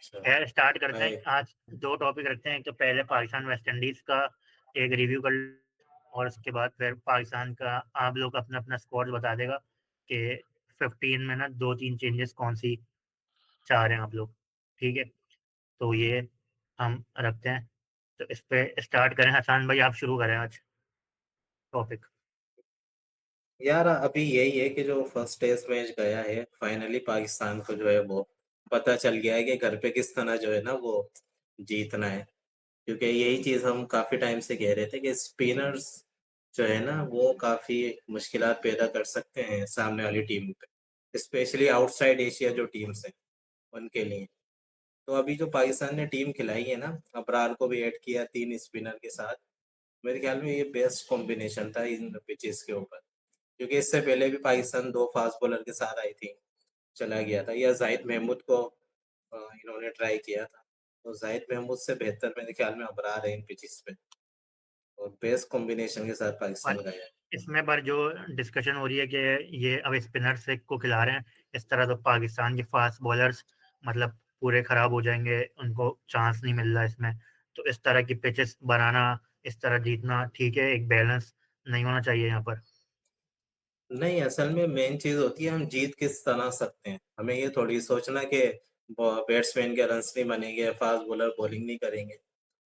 खैर स्टार्ट करते हैं। भाई आज दो टॉपिक रखते हैं, एक तो पहले पाकिस्तान वेस्ट इंडीज का एक रिव्यू कर, और उसके बाद फिर पाकिस्तान का आप लोग अपना अपना स्क्वाड बता देगा कि 15 में ना दो तीन चेंजेस कौन सी चाह रहे हैं आप लोग। ठीक है, तो ये हम रखते हैं। तो इस पे स्टार्ट करें। हसन भाई आप शुरू करें आज टॉपिक। यार, अभी यही है कि जो फर्स्ट टेस्ट मैच गया है फाइनली पाकिस्तान को जो है वो पता चल गया है कि घर पे किस तरह जो है ना वो जीतना है। क्योंकि यही चीज हम काफी टाइम से कह रहे थे कि स्पिनर्स जो है ना वो काफी मुश्किलात पैदा कर सकते हैं सामने वाली टीम पे, स्पेशली आउटसाइड एशिया जो टीम्स हैं उनके लिए। तो अभी जो पाकिस्तान ने टीम खिलाई है ना, अबरार को भी ऐड किया 3 स्पिनर के साथ। मेरे ख्याल में ये बेस्ट कॉम्बिनेशन था इन पिचेस के ऊपर। क्योंकि इससे पहले भी पाकिस्तान 2 फास्ट बॉलर के साथ आई थी, चला गया था, या जाहिद महमूद को इन्होंने ट्राई किया था। तो जाहिद महमूद से बेहतर मेरे ख्याल में अबरार है इन पिचेस पे, और बेस्ट कॉम्बिनेशन के साथ और पाकिस्तान गया है। इसमें पर जो डिस्कशन हो रही है कि ये अब स्पिनर से को खिला रहे हैं, इस तरह तो पाकिस्तान के फास्ट बॉलर्स मतलब पूरे खराब हो जाएंगे, उनको चांस नहीं मिल रहा इसमें। तो इस तरह की पिचेस बनाना, इस तरह जीतना ठीक है, एक बैलेंस नहीं होना चाहिए यहाँ पर। नहीं, असल में मेन चीज होती है हम जीत किस तरह सकते हैं। हमें ये थोड़ी सोचना कि बैट्समैन के रन्स नहीं बनेंगे, फास्ट बॉलर बॉलिंग नहीं करेंगे।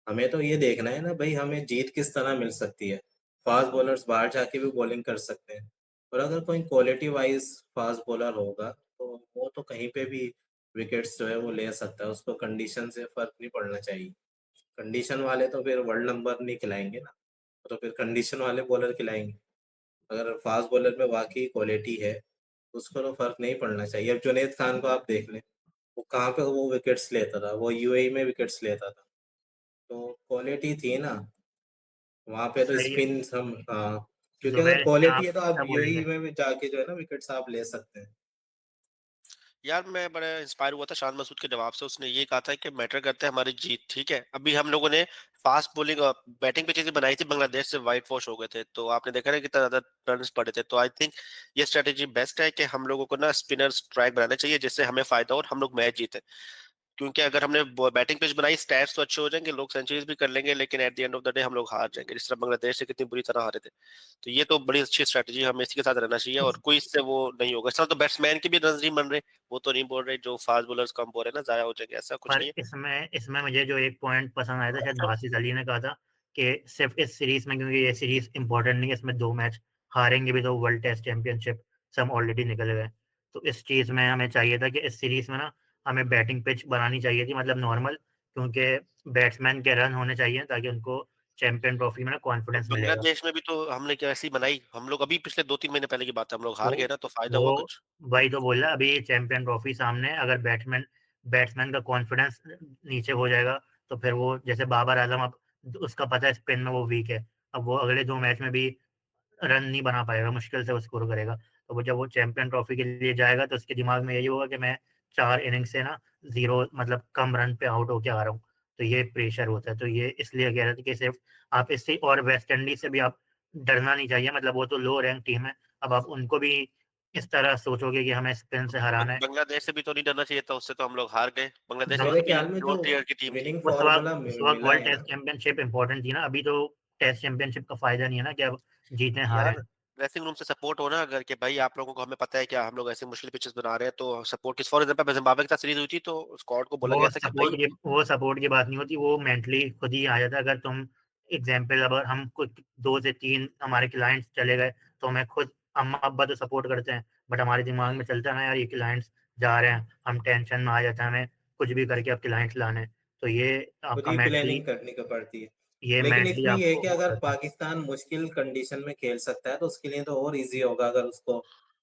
हमें तो ये देखना है ना भाई, हमें जीत किस तरह मिल सकती है। फास्ट बॉलर्स बाहर जाके भी बॉलिंग कर सकते हैं, और अगर कोई क्वालिटी वाइज फास्ट बॉलर होगा तो वो तो कहीं पे भी विकेट्स जो है वो ले सकता है। उसको कंडीशन से फर्क नहीं पड़ना चाहिए। कंडीशन वाले तो फिर वर्ल्ड नंबर नहीं खिलाएंगे ना, तो फिर कंडीशन वाले बॉलर खिलाएंगे। अगर फास्ट बॉलर में वाकई क्वालिटी है तो उसको तो फर्क नहीं पड़ना चाहिए। अब जुनेद खान को आप देख लें, वो कहाँ पे वो विकेट्स लेता था, वो यूएई में विकेट्स लेता था। तो क्वालिटी थी ना वहां पे, तो सही है। स्पिन हम, हाँ। क्योंकि अगर जुबैर इस पे क्वालिटी आप है तो आप क्या यूएई बोलेंगे? में भी जाके जो है ना विकेट्स आप ले सकते हैं। यार मैं बड़ा इंस्पायर हुआ था शान मसूद के जवाब से। उसने ये कहा था कि मैटर करता है हमारी जीत। ठीक है, अभी हम लोगों ने फास्ट बॉलिंग और बैटिंग पिचेस बनाई थी, बांग्लादेश से वाइट वॉश हो गए थे, तो आपने देखा ना कितना ज्यादा रन पड़े थे। तो आई थिंक ये स्ट्रेटेजी बेस्ट है कि हम लोगों को ना स्पिनर स्ट्राइक बनाना चाहिए जिससे हमें फायदा हो और हम लोग मैच जीते। क्योंकि अगर हमने बैटिंग पिच बनाई, स्टैट्स तो अच्छे हो जाएंगे, लोग सेंचुरीज भी कर लेंगे, लेकिन at the end of the day हम लोग हार जाएंगे, जिस तरह बांग्लादेश से कितनी बुरी तरह हारे थे। तो ये तो बड़ी अच्छी स्ट्रेटजी है, हमें इसी के साथ रहना चाहिए और कोई इससे वो नहीं होगा। इस तरह तो बैट्समैन के भी रन नहीं बन रहे, वो तो नहीं बोल रहे, जो फास्ट बॉलर्स कम बोल रहे ना जाया हो जाएंगे, ऐसा कुछ पर नहीं इसमें इसमें मुझे जो एक पॉइंट पसंद आया था, शायद है। बासित अली ने कहा था कि सिर्फ इस सीरीज में, क्योंकि ये सीरीज इंपॉर्टेंट नहीं है, इसमें दो मैच हारेंगे भी तो वर्ल्ड टेस्ट चैंपियनशिप से हम ऑलरेडी निकल गए। तो इस चीज में हमें चाहिए था कि इस सीरीज में ना हमें बैटिंग पिच बनानी चाहिए थी, मतलब नॉर्मल, क्योंकि बैट्समैन के रन होने चाहिए ताकि उनको चैंपियन ट्रॉफी में ना तो कॉन्फिडेंस मिलेगा। बांग्लादेश में भी तो हमने क्या ऐसी बनाई, हम लोग अभी पिछले 2-3 महीने पहले की बात है, हम लोग तो हार गए ना, तो फायदा हुआ वो कुछ? वही तो बोल रहा, अभी चैंपियन ट्रॉफी सामने है, अगर बैट्समैन का कॉन्फिडेंस नीचे हो जाएगा तो फिर वो जैसे बाबर आजम, अब उसका पता है स्पिन में वो वीक है, अब वो अगले दो मैच में भी रन नहीं बना पाएगा, मुश्किल से वो स्कोर करेगा। तो वो जब वो चैंपियन ट्रॉफी के लिए जाएगा तो उसके दिमाग में यही होगा कि मैं 4 इनिंग्स से ना जीरो मतलब कम रन पे आउट होके आ रहा हूँ। तो ये प्रेशर होता है। तो ये इसलिए कह रहे थे कि सिर्फ आप इससे, और वेस्ट इंडीज से भी आप डरना नहीं चाहिए, मतलब वो तो लो रैंक टीम है, अब आप उनको भी इस तरह सोचोगे कि हमें स्पिन से हराना है। बांग्लादेश से भी तो नहीं डरना चाहिए था, उससे तो हम लोग हार गए। बांग्लादेश जब मतलब मेरे भी ख्याल में लो जो टीयर की टीम थी। विनिंग उस वक्त फॉर्मूला उस वक्त मिला वर्ल्ड है टेस्ट ना। चैंपियनशिप इंपॉर्टेंट थी ना, अभी तो टेस्ट चैंपियनशिप का फायदा नहीं है ना कि अब जीते हारे। यार ड्रेसिंग रूम से सपोर्ट होना अगर कि भाई आप लोगों को, हमें पता है क्या हम लोग ऐसे मुश्किल पिचेस बना रहे हैं, तो सपोर्ट किस। फॉर एग्जांपल जिम्बाब्वे के साथ सीरीज हुई थी तो स्क्वाड को बोला गया था कि भाई वो सपोर्ट की बात नहीं होती, वो मेंटली खुद ही आ जाता है। अगर तुम एग्जाम्पल, अगर हम कुछ 2 से 3 हमारे क्लाइंट्स चले गए तो हमें खुद, अम्मा अब्बा तो सपोर्ट करते हैं, बट हमारे दिमाग में चलता है ना यार ये क्लाइंट्स जा रहे हैं, हम टेंशन में आ जाते हैं, हमें कुछ भी करके अब क्लाइंट्स लाने हैं। तो ये आपका पूरी मेंटली, प्लानिंग करनी को पड़ती है। ये लेकिन मेंटली इसमें ये है आपको कि वो अगर करता है। पाकिस्तान मुश्किल कंडीशन में खेल सकता है तो उसके लिए तो और इजी होगा अगर उसको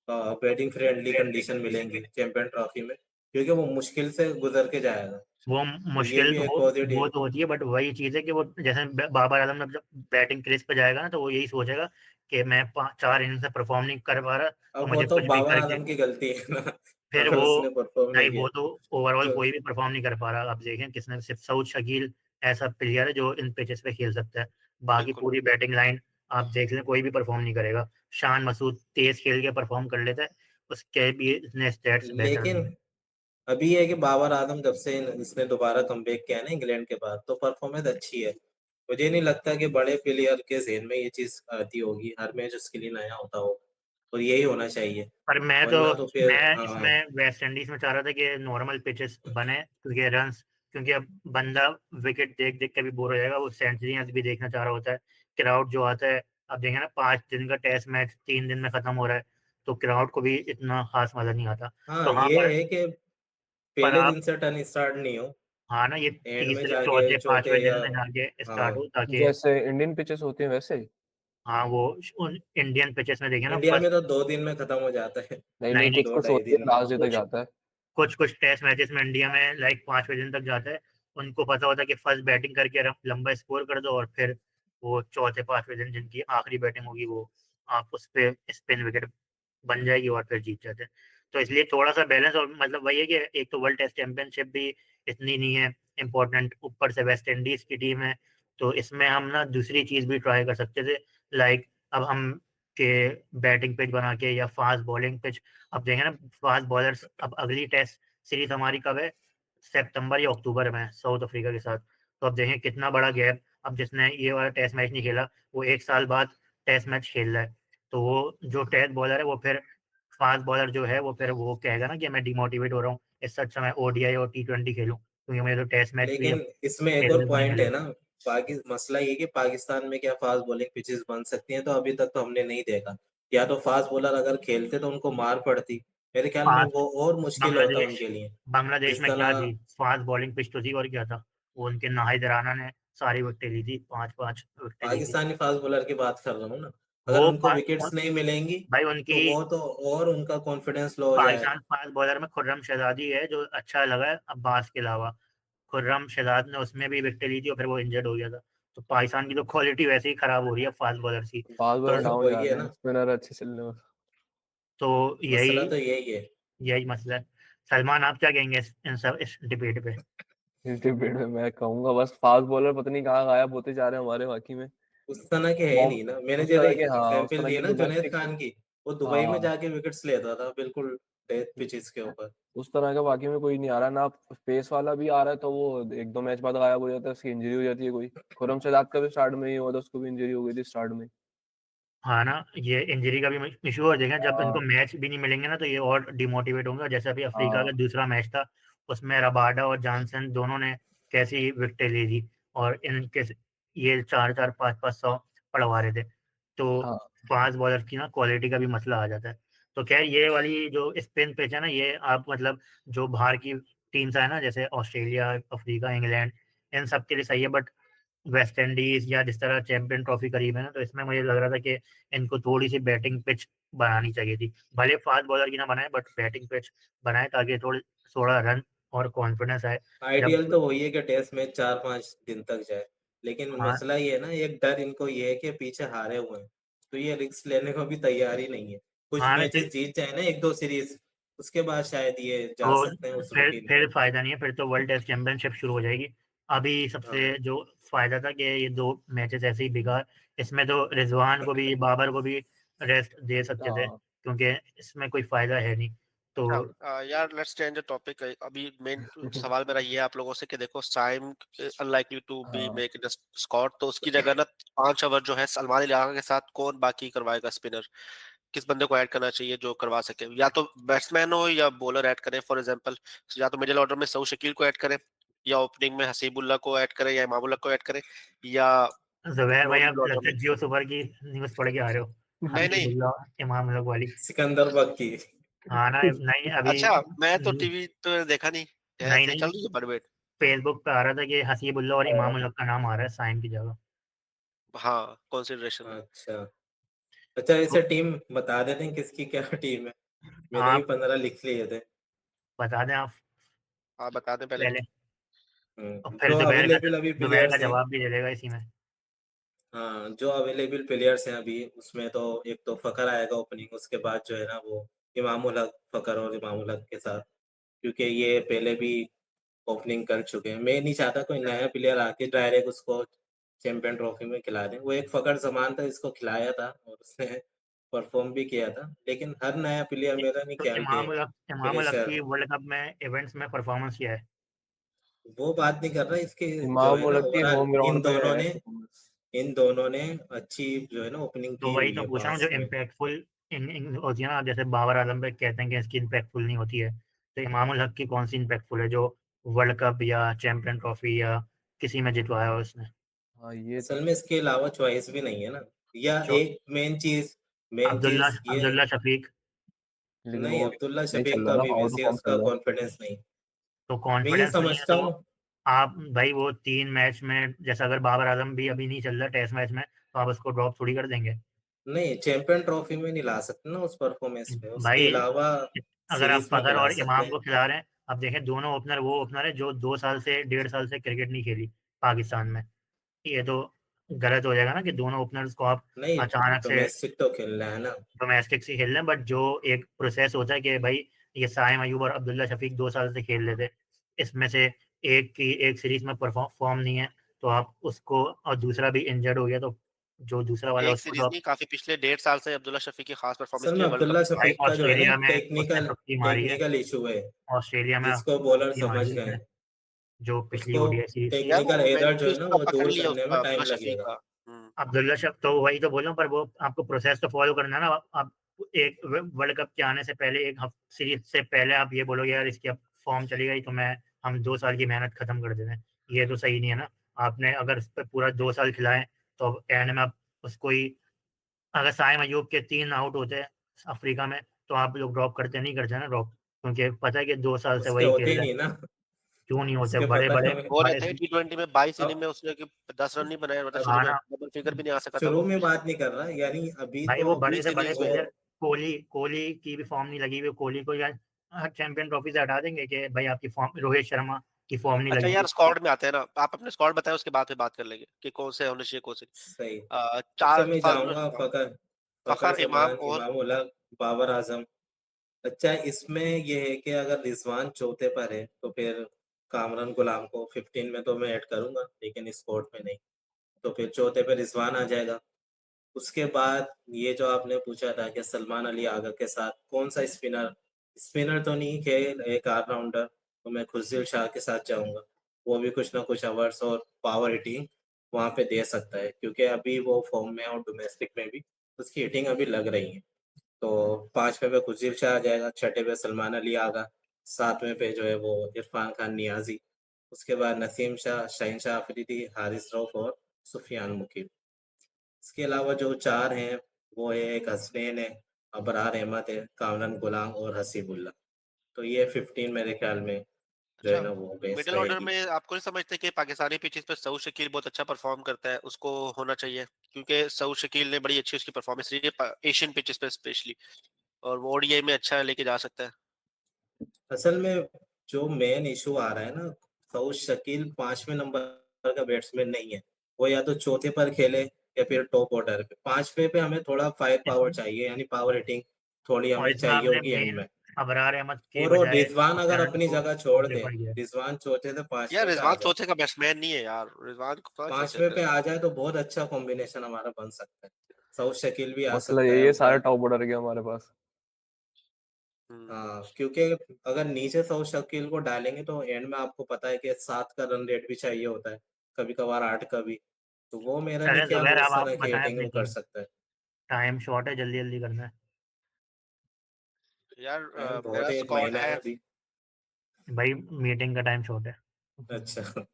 बैटिंग फ्रेंडली कंडीशन मिलेंगी चैंपियन ट्रॉफी में, क्योंकि वो मुश्किल से गुजर के जाएगा। वो तो ये मुश्किल भी तो एक वो पॉजिटिव। तो होती है, बट वही चीज़ है कि वो जैसे बाबर आजम जब बैटिंग क्रीज पे जाएगा ना तो वो यही सोचेगा कि मैं 4 इनिंग से परफॉर्म नहीं कर पा रहा, तो अब वो मुझे तो कुछ भी बाबर करके, आजम की गलती है ना। फिर अगर वो, उसने परफॉर्म नहीं नहीं किया वो तो ओवरऑल तो। कोई भी परफॉर्म नहीं कर पा रहा। आप देखें किसने, सिर्फ सऊद शकील ऐसा प्लेयर है जो इन पिचेस पे खेल सकता है, बाकी बिल्कुल। पूरी बैटिंग लाइन आप देख लें कोई भी परफॉर्म नहीं करेगा। शान मसूद तेज खेल के परफॉर्म कर लेता है, उसके भी इतने स्टैट्स बेहतर लेकिन नहीं है। अभी ये है कि बाबर आजम जब से इसने दोबारा कमबैक किया है ना इंग्लैंड के बाद, तो परफॉर्मेंस अच्छी है। मुझे नहीं लगता कि बड़े प्लेयर के ज़हन में ये चीज आती होगी, हर मैच उसके लिए नया होता हो, और यही होना चाहिए। पर वरना तो फिर मैं हाँ। इसमें वेस्ट इंडीज में चाह रहा था कि नॉर्मल पिचेस बने, क्योंकि रन्स, क्योंकि अब बंदा विकेट देख देख के भी बोर हो जाएगा, वो सेंचुरियां भी देखना चाह रहा होता है। क्राउड जो आता है, अब देखें ना, 5 दिन का टेस्ट मैच 3 दिन में खत्म हो रहा है, तो क्राउड को भी इतना खास मजा नहीं आता। हाँ, तो हाँ, ये पर है कि पर पहले आप, दिन से टर्न स्टार्ट नहीं हो, हाँ ना, ये एंड में तीसरे जाके चौथे चौथे पांचवें दिन या में जाके स्टार्ट हाँ। हो, ताकि जैसे इंडियन पिचेस होती हैं वैसे ही? हाँ वो उन इंडियन पिचेस में देखें ना, इंडिया में फर्स्ट, तो 2 दिन में खत्म हो जाता है। नहीं नहीं, नहीं नहीं, कुछ दो कुछ ढाई होती है दिन में। लास्ट डे तक कुछ जाता है। कुछ कुछ टेस्ट मैचेस में इंडिया में लाइक 5वें दिन तक जाता है। उनको पता होता है कि फर्स्ट बैटिंग करके लंबा स्कोर कर दो, और फिर वो चौथे 5वें दिन जिनकी आखिरी बैटिंग होगी, वो आप उस पे स्पिन विकेट बन जाएगी और फिर जीत जाते हैं। तो इसलिए थोड़ा सा बैलेंस, और मतलब वही है कि एक तो वर्ल्ड टेस्ट चैंपियनशिप भी इतनी नहीं है इम्पोर्टेंट, ऊपर से वेस्ट इंडीज की टीम है, तो इसमें हम ना दूसरी चीज भी ट्राई कर सकते थे। लाइक अब हम के बैटिंग पिच बना के या फास्ट बॉलिंग पिच, अब देखें ना, फास्ट बॉलर्स, अब अगली टेस्ट सीरीज हमारी कब है, सितंबर या अक्टूबर में साउथ अफ्रीका के साथ। तो अब देखें कितना बड़ा गैप, अब जिसने ये वाला टेस्ट मैच नहीं खेला, वो 1 साल बाद टेस्ट मैच खेल रहा है। तो वो जो टेस्ट बॉलर है, वो फिर फास्ट बॉलर जो है, वो फिर वो कहेगा ना कि मैं डिमोटिवेट हो रहा हूँ, इससे अच्छा मैं ओडीआई और T20 खेलूँ, क्योंकि मुझे तो टेस्ट मैच भी अब लेकिन इसमें एक और खेलने को नहीं पॉइंट है मिलेगा। ना, मसला ये कि पाकिस्तान में क्या फास्ट बॉलिंग पिचेस बन सकती हैं, तो अभी तक तो हमने नहीं देखा। या तो फास्ट बॉलर अगर खेलते तो उनको मार पड़ती, मेरे ख्याल में फास्ट वो और मुश्किल होता बांग्लादेश उनके लिए। बांग्लादेश जिस में क्या तरह थी, फास्ट बॉलिंग पिच तो थी, और क्या था, वो उनके नाहिद राणा ने सारी विकेटें ली थी, 5-5 विकेटें ली थी। पाकिस्तानी फास्ट बॉलर की बात कर रहा हूँ ना, अगर वो उनको विकेट्स नहीं मिलेंगी भाई तो उनकी वो तो और उनका कॉन्फिडेंस लो हो पाकिस्तान जाएगा। फास्ट बॉलर में खुर्रम शहजादी है जो अच्छा लगा है अब्बास के अलावा। खुर्रम शहजाद ने उसमें भी विकेट ली थी, और फिर वो इंजर्ड हो गया था। तो पाकिस्तान की तो क्वालिटी वैसे ही खराब हो रही है फास्ट बॉलर की। फास्ट तो बॉलर डाउन जा वही है रहे हैं, ना, स्पिनर अच्छे चल रहे हैं। तो यही मसला तो यही है। यही मसला है। सलमान, आप क्या कहेंगे इन सब इस डिबेट पे? इस डिबेट में मैं कहूंगा बस फास्ट बॉलर पता नहीं कहाँ गायब होते जा रहे हैं हमारे बाकी में। उस तरह के है ही मॉम नहीं ना, मैंने उस जो तरह के, हाँ उस एग्जाम्पल तरह दिए के ना जुनैद डोमेस्टिक। खान की, वो दुबई में हाँ, जाके विकेट्स लेता था बिल्कुल डेथ पिचेस के ऊपर। उस तरह का बाकी में कोई नहीं आ रहा ना। पेस वाला भी आ रहा है तो वो एक दो मैच बाद गायब हो जाता है, उसकी इंजरी हो जाती है कोई। खुरम सजाद का भी स्टार्ट में ही हुआ था, उसको भी इंजरी हो गई थी स्टार्ट में। हाँ ना, ये इंजरी का भी इशू हो जाएगा, जब इनको हाँ मैच भी नहीं मिलेंगे ना, तो ये और डिमोटिवेट होंगे। जैसे अभी अफ्रीका का हाँ दूसरा मैच था, उसमें रबाडा और जॉनसन दोनों ने कैसी विकेटें ली थी, और इनके ये 4-4 5-5 100 पड़वा रहे थे। तो हाँ फास्ट बॉलर की ना क्वालिटी का भी मसला आ जाता है। तो खैर, ये वाली जो स्पिन पिच है ना, ये आप मतलब जो बाहर की टीम्स है ना, जैसे ऑस्ट्रेलिया, अफ्रीका, इंग्लैंड, इन सब के लिए सही है, बट वेस्ट इंडीज या जिस तरह चैंपियन ट्रॉफी करीब है ना, तो इसमें मुझे लग रहा था कि इनको थोड़ी सी बैटिंग पिच बनानी चाहिए थी। भले फास्ट बॉलर की ना बनाए, बट बैटिंग पिच बनाए, ताकि थोड़ी थोड़ा रन और कॉन्फिडेंस आए जब। आइडियल तो वही है कि टेस्ट मैच 4-5 दिन तक जाए, लेकिन हाँ मसला ये है ना, एक डर इनको ये है कि पीछे हारे हुए हैं, तो ये रिस्क लेने को भी तैयार ही नहीं है। कुछ हाँ, मैचेस जीत जाए ना, एक दो सीरीज, उसके बाद शायद ये जा तो सकते हैं उस रूटीन फिर पे। फायदा नहीं है, फिर तो वर्ल्ड टेस्ट चैंपियनशिप शुरू हो जाएगी। अभी सबसे हाँ जो फायदा था कि ये 2 मैचेस ऐसे ही बिगाड़, इसमें तो रिजवान को भी, बाबर को भी रेस्ट दे सकते थे, हाँ क्योंकि इसमें कोई फायदा है नहीं। अच्छा, तो यार लेट्स चेंज द टॉपिक। अभी मेन सवाल मेरा ये है आप लोगों से कि देखो साइम अनलाइकली टू बी हाँ मेक द स्क्वाड, तो उसकी जगह ना 5 ओवर जो है सलमान अली के साथ कौन बाकी करवाएगा स्पिनर? किस बंदे को ऐड करना चाहिए जो करवा सके? या तो बैट्समैन हो या बॉलर ऐड करें, फॉर एग्जांपल या तो मिडिल ऑर्डर में सऊ शकील को ऐड करें, या ओपनिंग में हसीबुल्ला को ऐड करें, या इमामुल्लाह को ऐड करें, या जुबैर भाई, आप मिडिल ऑर्डर लगता में? है जियो सुपर की न्यूज पढ़ के आ रहे हो, नहीं नहीं, हसीबुल्लाह इमाम लोग वाली। सिकंदर बख्ती। हाँ ना, नहीं अभी, अच्छा मैं तो टीवी तो देखा नहीं, नहीं ऐसे नहीं, चल रही है डिबेट। फेसबुक पे आ रहा था कि हसीबुल्लाह और इमाम उल हक का नाम आ रहा है साइम की जगह। हाँ, कंसिडरेशन में। अच्छा, अच्छा, तो इसे टीम बता देते हैं किसकी क्या टीम है, मैंने भी आप 15 लिख लिए थे। बता दें आप आप बता दें पहले। पहले, और फिर जो अवेलेबल अभी जुबैर का प्लेयर्स हैं, जवाब भी दे देगा इसी में। हाँ जो अवेलेबल प्लेयर्स हैं अभी, उसमें तो एक तो फकर आएगा ओपनिंग, उसके बाद जो है ना वो इमामुल हक, फकर और इमामुल हक के साथ, क्योंकि ये पहले भी ओपनिंग कर चुके हैं। मैं नहीं चाहता कोई नया प्लेयर आके डायरेक्ट उसको चैंपियन ट्रॉफी में खिला दे। वो एक फकर जमान था, इसको खिलाया था और उसने परफॉर्म भी किया था, लेकिन हर नया प्लेयर मेरा नहीं तो ख्याल के इमाम उल हक फिनिशर, की वर्ल्ड कप में इवेंट्स में परफॉर्मेंस किया है। वो बात नहीं कर रहा, इसके जो इमाम है ना उल हक की ओवरऑल होम ग्राउंड पे है performance। इन दोनों ने अच्छी जो है ना ओपनिंग तो की वही हुई तो है पूछ रहा हूँ, जो पास में। इम्पैक्टफुल इन होती है ना, जैसे बाबर आजम पे कहते हैं कि इसकी इम्पैक्टफुल नहीं होती है, तो इमाम उल हक की कौन सी इम्पैक्टफुल है जो वर्ल्ड कप या चैंपियन ट्रॉफी या किसी में जितवाया हो उसने? हाँ ये असल में इसके अलावा चॉइस भी नहीं है ना, या जो एक मेन अब्दुल्ला चीज ये, अब्दुल्ला शफीक। लेकिन नहीं वो अब्दुल्ला नहीं चल शफीक रहा का ना, भी आउट ऑफ वैसे फॉर्म उसका चल रहा है। कॉन्फिडेंस नहीं। तो मैं ये कॉन्फिडेंस नहीं है समझता तो हूँ, आप भाई वो 3 मैच में, जैसे अगर बाबर आजम भी अभी नहीं चल रहा टेस्ट मैच में, तो आप उसको ड्रॉप थोड़ी कर देंगे। नहीं चैंपियन ट्रॉफी में नहीं ला सकते ना उस परफॉर्मेंस पे, उसके भाई अलावा अगर आप सीरीज में फखर खिला और सकते इमाम हैं। को खिला रहे हैं, अब देखें दोनों ओपनर, वो ओपनर है जो 2 साल से 1.5 साल से क्रिकेट नहीं खेली पाकिस्तान में। ये तो गलत हो जाएगा ना कि दोनों ओपनर्स को आप नहीं अचानक से डोमेस्टिक तो खेलना है ना। डोमेस्टिक से खेल रहे हैं, बट जो एक प्रोसेस होता है कि भाई ये साइम अयूब और अब्दुल्ला शफीक 2 साल से खेल रहे थे, इसमें से एक सीरीज में परफॉर्म फॉर्म नहीं है, तो आप उसको, और दूसरा भी इंजर्ड हो गया, तो जो दूसरा वाला एक उसको सीरीज ड्रॉप। नहीं, काफी पिछले 1.5 साल से अब्दुल्ला शफीक की खास परफॉर्मेंस असल की में है वर्ल्ड कप अब्दुल्ला में। भाई शफीक का जो है ना ऑस्ट्रेलिया में उसने टेक्निकल तुक्की मारी है, टेक्निकल इशू है, ऑस्ट्रेलिया में जिसको बॉलर तुक्की समझ मारी है गए। उसने, जो पिछली उसको ओडीआई सीरीज थी। यार वो टेक्निकल एरर जो मेंटली है ना उसका वो पकड़ दूर लिया करने उसका में टाइम अब्दुल्ला शफीक लगेगा। का। अब्दुल्ला शफ तो वही तो बोल रहा हूँ, पर वो आपको प्रोसेस तो फॉलो करना है ना। आप एक वर्ल्ड कप के आने से पहले, एक सीरीज से पहले आप ये बोलोगे यार इसकी अब फॉर्म चली गई, तो हम 2 साल की मेहनत खत्म कर देते हैं, ये तो सही नहीं है ना। आपने अगर इस पर पूरा 2 साल खिलाए, तो अब एंड में आप उसको ही, अगर साइम अयूब के 3 आउट होते हैं अफ्रीका में, तो आप लोग ड्रॉप करते नहीं, करते ना ड्रॉप, क्योंकि पता है कि 2 साल से उसके वही होते खेल ही रहे हैं। नहीं ना। क्यों नहीं होते? उसके बड़े पता है बड़े हमें। वो बड़े रहते हैं T20 में 22 इनिंग में अब उसने 10 रन नहीं बनाए, मतलब अब शुरू में खाना, डबल फिगर भी नहीं आ सका था शुरू वो। में बात नहीं कर रहा, यानी अभी भाई वो तो बड़े 20 से बड़े इनिंग्स हो। प्लेयर, कोहली कोहली की भी फॉर्म नहीं लगी हुई, कोहली को यार चैंपियन ट्रॉफी से हटा देंगे कि भाई आपकी फॉर्म, रोहित शर्मा की फॉर्म नहीं अच्छा लगी यार, हुई। स्क्वाड में आते हैं ना, आप अपने स्क्वाड बताएं, उसके बाद फिर बात कर लेंगे कि कौन से होने चाहिए, कौन से सही। अच्छा चार मैं फास्ट बॉलर जाऊंगा बताओ। फखर, फखर फखर, इमाम जमान, और इमाम उल हक, बाबर आजम। अच्छा इसमें ये है कि अगर रिजवान चौथे पर है तो फिर कामरान गुलाम को 15 में तो मैं ऐड करूंगा, लेकिन स्क्वाड में नहीं। तो फिर चौथे पे रिजवान आ जाएगा। उसके बाद ये जो आपने पूछा था कि सलमान अली आगा के साथ कौन सा स्पिनर, स्पिनर तो नहीं खेल एक ऑलराउंडर, तो मैं खुर्शीद शाह के साथ जाऊंगा। वो भी कुछ ना कुछ अवर्स और पावर हिटिंग वहां पे दे सकता है, क्योंकि अभी वो फॉर्म में है और डोमेस्टिक में भी उसकी हिटिंग अभी लग रही है। तो 5वें पे खुर्शीद शाह आ जाएगा, छठे पे सलमान अली आगा, 7वें पे जो है वो इरफान खान नियाजी, उसके बाद नसीम शाह, शाहीन शाह अफरीदी, हारिस रऊफ और सुफियान मुकीम। इसके अलावा जो 4 हैं वो है एक हसनैन है, अबरार अहमद है, कामरान गुलाम और हसीबुल्ला। तो ये 15 मेरे ख्याल में जो है अच्छा, ना वो बेस मिडिल ऑर्डर रहेगी। में आपको नहीं समझते कि पाकिस्तानी पिचेस पे सऊद शकील बहुत अच्छा परफॉर्म करता है, उसको होना चाहिए? क्योंकि सऊद शकील ने बड़ी अच्छी उसकी परफॉर्मेंस रही है एशियन पिचेस पे स्पेशली, और वो ओडीआई में अच्छा लेके जा सकता है। असल में जो मेन इशू आ रहा है ना, सऊद शकील 5वें नंबर का बैट्समैन नहीं है। वो या तो चौथे पर खेले या फिर टॉप ऑर्डर पे। 5वें पे हमें थोड़ा फायर पावर इसमें चाहिए, यानी पावर हिटिंग थोड़ी और हमें इसमें चाहिए आपने होगी एंड मेन में। अबरार अहमद के और वो बजाय रिजवान अगर अफसरन अपनी को जगह छोड़ चौथे दे, पर किया। रिजवान चौथे से यार 5वें पे आ रिजवान जाए, चौथे का बैट्समैन नहीं है यार, रिजवान को कहाँ चौथे 5वें पे? पे आ जाए तो बहुत अच्छा कॉम्बिनेशन हमारा बन सकता है। सऊद शकील भी आ मसला सकता यही है है, ऊपर। सारे टॉप ऑर्डर के हमारे पास। हम्म। हाँ, क्योंकि अगर नीचे सऊद शकील को डालेंगे तो एंड में आपको पता है कि 7 का रन रेट भी चाहिए होता है, कभी कभार 8 का भी। तो वो मेरा नहीं चले ख्याल जुबैर, वो अब उस आप तरह की बताएं हिटिंग अपनी वो कर टीम। सकता है। टाइम शॉर्ट है, जल्दी जल्दी करना है यार टाइम बहुत मेरा है, 1 स्क्वाड महीना है है। अभी। भाई, मीटिंग का टाइम शॉर्ट है। अच्छा।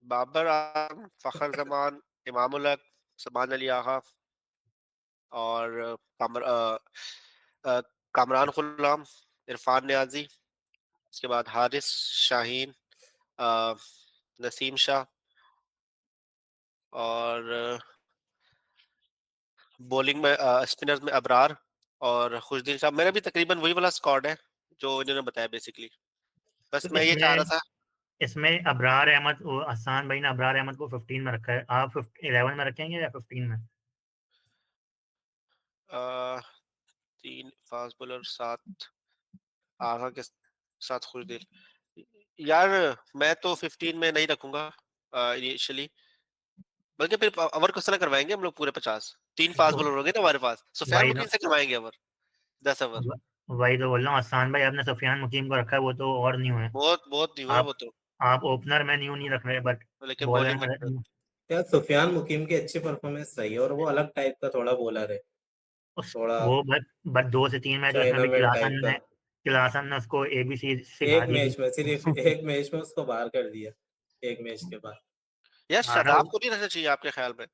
बाबर आजम, फखर जमान, इमाम उल हक, सलमान अली आगा, और अ, कामरान गुलाम, इरफान नियाजी, उसके बाद हारिस, शाहीन, अ, नसीम शाह, और बॉलिंग में स्पिनर्स में अबरार और खुशदीन शाह। मेरा भी तकरीबन वही वाला स्क्वाड है जो इन्होंने बताया बेसिकली। बस तो मैं ये चाह इसमें रहा था। इसमें अबरार अहमद, हसान भाई ने अबरार अहमद को 15 में रखा है, आप 11 में रखेंगे या 15 में? 3 फास्ट बॉलर, 7 आगा के साथ खुशदीन। यार मैं तो 15 में नहीं रखूंगा इनिशियली, बल्कि फिर ओवर क्वेश्चन करवाएंगे हम लोग पूरे 50। 3 फास्ट वो- बॉलर हो गए ना हमारे पास, सुफियान वही मुकीम तो से करवाएंगे ओवर 10 ओवर। वही तो बोल रहा हूँ, हसन भाई आपने सुफियान मुकीम को रखा है, वो तो और न्यू है। बहुत बहुत न्यू है आप वो तो, आप ओपनर में न्यू नहीं रख रहे, बट लेकिन बॉलर बॉलिंग में में यार सुफियान मुकीम की अच्छी परफॉर्मेंस रही है और वो अलग टाइप का थोड़ा बॉलर है, थोड़ा वो बट 2 से 3 मैच उसमें भी चाइनामैन टाइप का। क्लासन ने उसको एबीसी सिखा एक दी थी। मैच में सिर्फ एक मैच में उसको बाहर कर दिया, एक मैच के बाद। यार हाँ ना, शादाब को नहीं रखना चाहिए आपके ख्याल में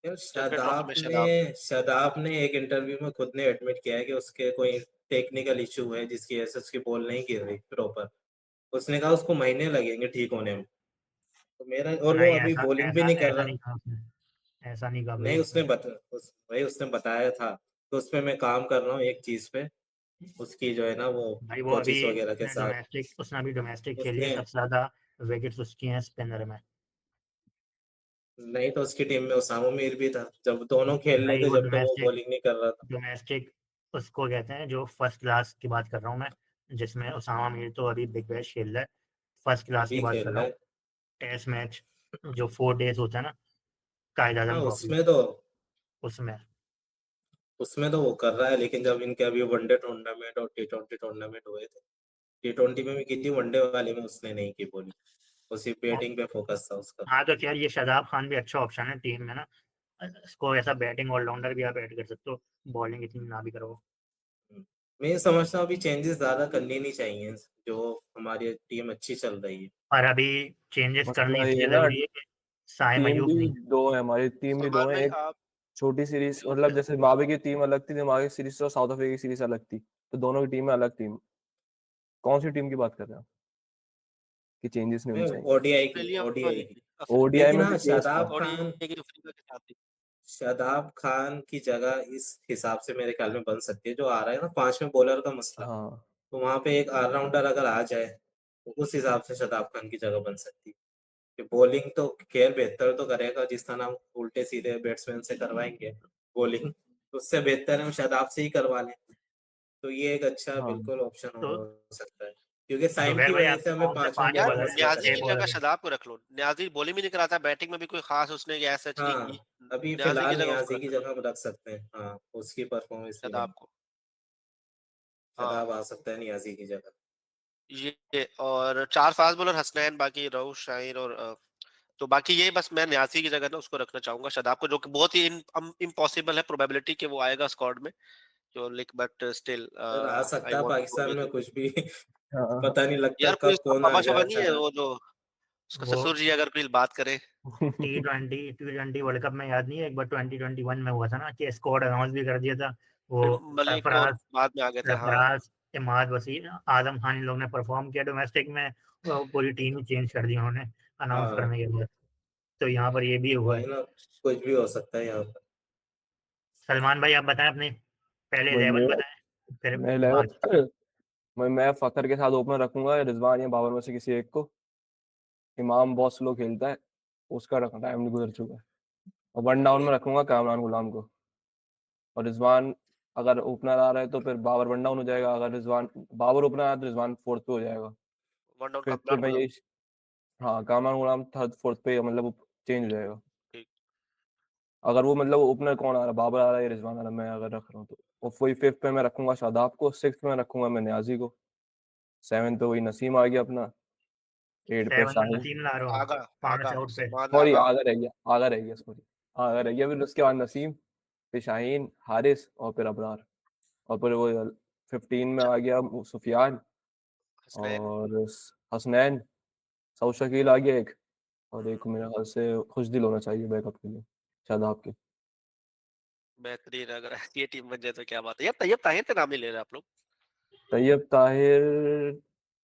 यार चैंपियन ट्रॉफी में शादाब? शादाब ने एक इंटरव्यू में खुद ने एडमिट किया है कि उसके कोई टेक्निकल इशू है जिसकी वजह से उसकी बॉल नहीं गिर रही प्रॉपर। उसने कहा उसको महीने लगेंगे ठीक होने में। तो मेरा, और वो नहीं, अभी ऐसा बॉलिंग भी ऐसा नहीं कर ऐसा रहा। नहीं कहा उसने, ऐसा नहीं कहा भाई नहीं उसने। भाई उसने बताया था। तो उस पे मैं काम कर रहा हूँ एक चीज पे, उसकी जो है ना वो भाई वो अभी कोचिस वगैरह के साथ। उसने अभी डोमेस्टिक खेली है, उसने, सबसे ज्यादा विकेट्स उसकी हैं स्पिनर में। नहीं तो उसकी टीम में उसामा मीर भी था जब दोनों खेल रहे भाई थे, वो जब तो वो बॉलिंग नहीं कर रहा था। डोमेस्टिक उसको कहते हैं, जो फर्स्ट क्लास की बात कर रहा हूँ मैं, जिसमें उसामा मीर तो अभी बिग बैश खेल रहा है। फर्स्ट क्लास की अभी बात कर खेल रहा रहा हूँ। है। टेस्ट मैच जो 4 डेज होता है ना, कायद हाँ आजम ट्रॉफी, उसमें उसमें तो वो कर रहा है, लेकिन जब इनके अभी वनडे टूर्नामेंट और T20 टूर्नामेंट हुए थे, T20 में भी की थी, वनडे वाले में उसने नहीं की बॉलिंग। वो सिर्फ बैटिंग पे फोकस था उसका। हाँ, तो यार ये शादाब खान भी अच्छा ऑप्शन है टीम में ना। इसको ऐसा बैटिंग ऑलराउंडर भी आप ऐड कर सकते हो, बॉलिंग इतनी ना भी करो। हम्म। मैं ये समझता हूँ अभी चेंजेस ज्यादा करनी नहीं चाहिए, जो हमारी टीम अच्छी चल रही है। और अभी चेंजेस करनी मसला ये इसलिए है ना, जरूरी है कि साय टीम मयूब भी नहीं। दो है, हमारी टीम भी दो सलमान है। भाई एक आप छोटी सीरीज, मतलब जैसे जिम्बाब्वे की टीम अलग थी, जिम्बाब्वे की सीरीज और साउथ अफ्रीका की सीरीज अलग थी, तो दोनों की टीम अलग थी। कौन सी टीम की बात कर रहे हैं कि चेंजेस नहीं मैं होनी चाहिए? ऑस्ट्रेलिया ओडीआई वाली की। थी, ओडीआई लेकिन में हाँ भी चेंज था। ओडीआई की अफ्रीका के साथ थी। शादाब खान की जगह इस हिसाब से मेरे ख्याल में बन सकती है, जो आ रहा है ना 5वें बॉलर का मसला। हाँ तो वहां पे एक ऑलराउंडर अगर आ जाए तो उस हिसाब से शादाब खान की जगह बन सकती है। कि बॉलिंग तो खैर बेहतर तो करेगा, जिस तरह हम उल्टे सीधे बैट्समैन से करवाएंगे बॉलिंग, उससे बेहतर है हम शादाब से ही करवा लें। तो ये एक अच्छा हाँ। बिल्कुल ऑप्शन तो हो सकता है, क्योंकि साइम जुबैर की भाई वजह से आपके हमें कौन से 5वें 5 यार बॉलर बॉलर मसला न्याजी छह की करना है। जगह बॉलर है? शादाब को रख लो, न्याजी बॉलिंग भी नहीं कराता, बैटिंग में भी कोई खास उसने ऐसा नहीं हाँ, की, अभी न्याजी की फिलहाल जगह उसको नियाजी की रख लो, जगह रख सकते हैं, हाँ उसकी परफॉर्मेंस भी नहीं। शादाब को। हाँ शादाब आ सकता है नियाजी की जगह। ये और 4 फास्ट बॉलर हसनैन, बाकी रऊफ शाहिर और तो बाकी ये बस मैं न्यासी की जगह ना उसको रखना चाहूंगा शादाब को, जो कि बहुत ही इम्पॉसिबल है प्रोबेबिलिटी कि वो आएगा स्क्वाड में, जो लाइक बट स्टिल और आ आई सकता है वांट टू गो पाकिस्तान में विद। कुछ भी हाँ। पता नहीं लगता यार कोई कब उसका कौन आ पापा जाए शापा नहीं है अचानक। वो जो उसका वो ससुर जी, अगर कोई बात करे। T20 वर्ल्ड कप में याद नहीं है, एक बार 2021 में हुआ था ना कि स्क्वाड अनाउंस भी कर दिया था। वो फिर मलिक और सरफराज बाद में आ गए थे, हाँ। सरफराज इमाद वसीम आजम खान, इन लोग ने परफॉर्म किया डोमेस्टिक में, वो पूरी टीम ही चेंज कर दी उन्होंने अनाउंस हाँ करने के बाद। तो यहाँ पर ये भी हुआ है। वही ना, कुछ भी हो सकता है यहाँ पर। सलमान भाई आप बताएं अपने पहले भाई 11 मेरा बताएं, फिर मैं बात। 11 मैं फखर के साथ ओपनर रखूंगा, रिजवान या बाबर में से किसी एक को। इमाम बहुत स्लो खेलता है, उसका रखना टाइम नहीं, गुजर चुका है। और वन डाउन में रखूंगा कामरान गुलाम को। और रिजवान अगर ओपनर आ रहा है तो फिर बाबर वन डाउन हो जाएगा, अगर रिजवान बाबर ओपनर आया तो रिजवान फोर्थ पे हो जाएगा। वन डाउन फिफ्थ पे कमरान मैं गुलाम। यही, हाँ कामरान गुलाम थर्ड फोर्थ पे, मतलब चेंज हो जाएगा। ठीक। अगर वो मतलब ओपनर कौन आ रहा है, बाबर आ रहा है या रिजवान आ रहा है, मैं अगर रख रहा हूँ तो। और वही फिफ्थ पे मैं रखूंगा शादाब को, सिक्स में रखूंगा मैं न्याजी को, सेवन पे वही नसीम आ गया अपना, एट पे 7 में शाहिन। नसीम ला रहे हो आप, आगा, 5 आगा आउट पे। सलमान सॉरी आगा। आगा रह गया, आगा रह गया, सॉरी आगा रह गया। फिर उसके बाद नसीम, फिर शाहीन, हारिस और फिर अबरार। और फिर वो 15 में आ गया वो सुफियान हसनैन। और हसनैन, सऊद शकील आ गया एक, और एक मेरे ख्याल से खुशदिल होना चाहिए बैकअप के लिए शादाब के। बेहतरीन, अगर ऐसी ये टीम बन जाए तो क्या बात है। यार तैयब ताहिर का नाम नहीं ले रहे आप लोग? तैयब ताहिर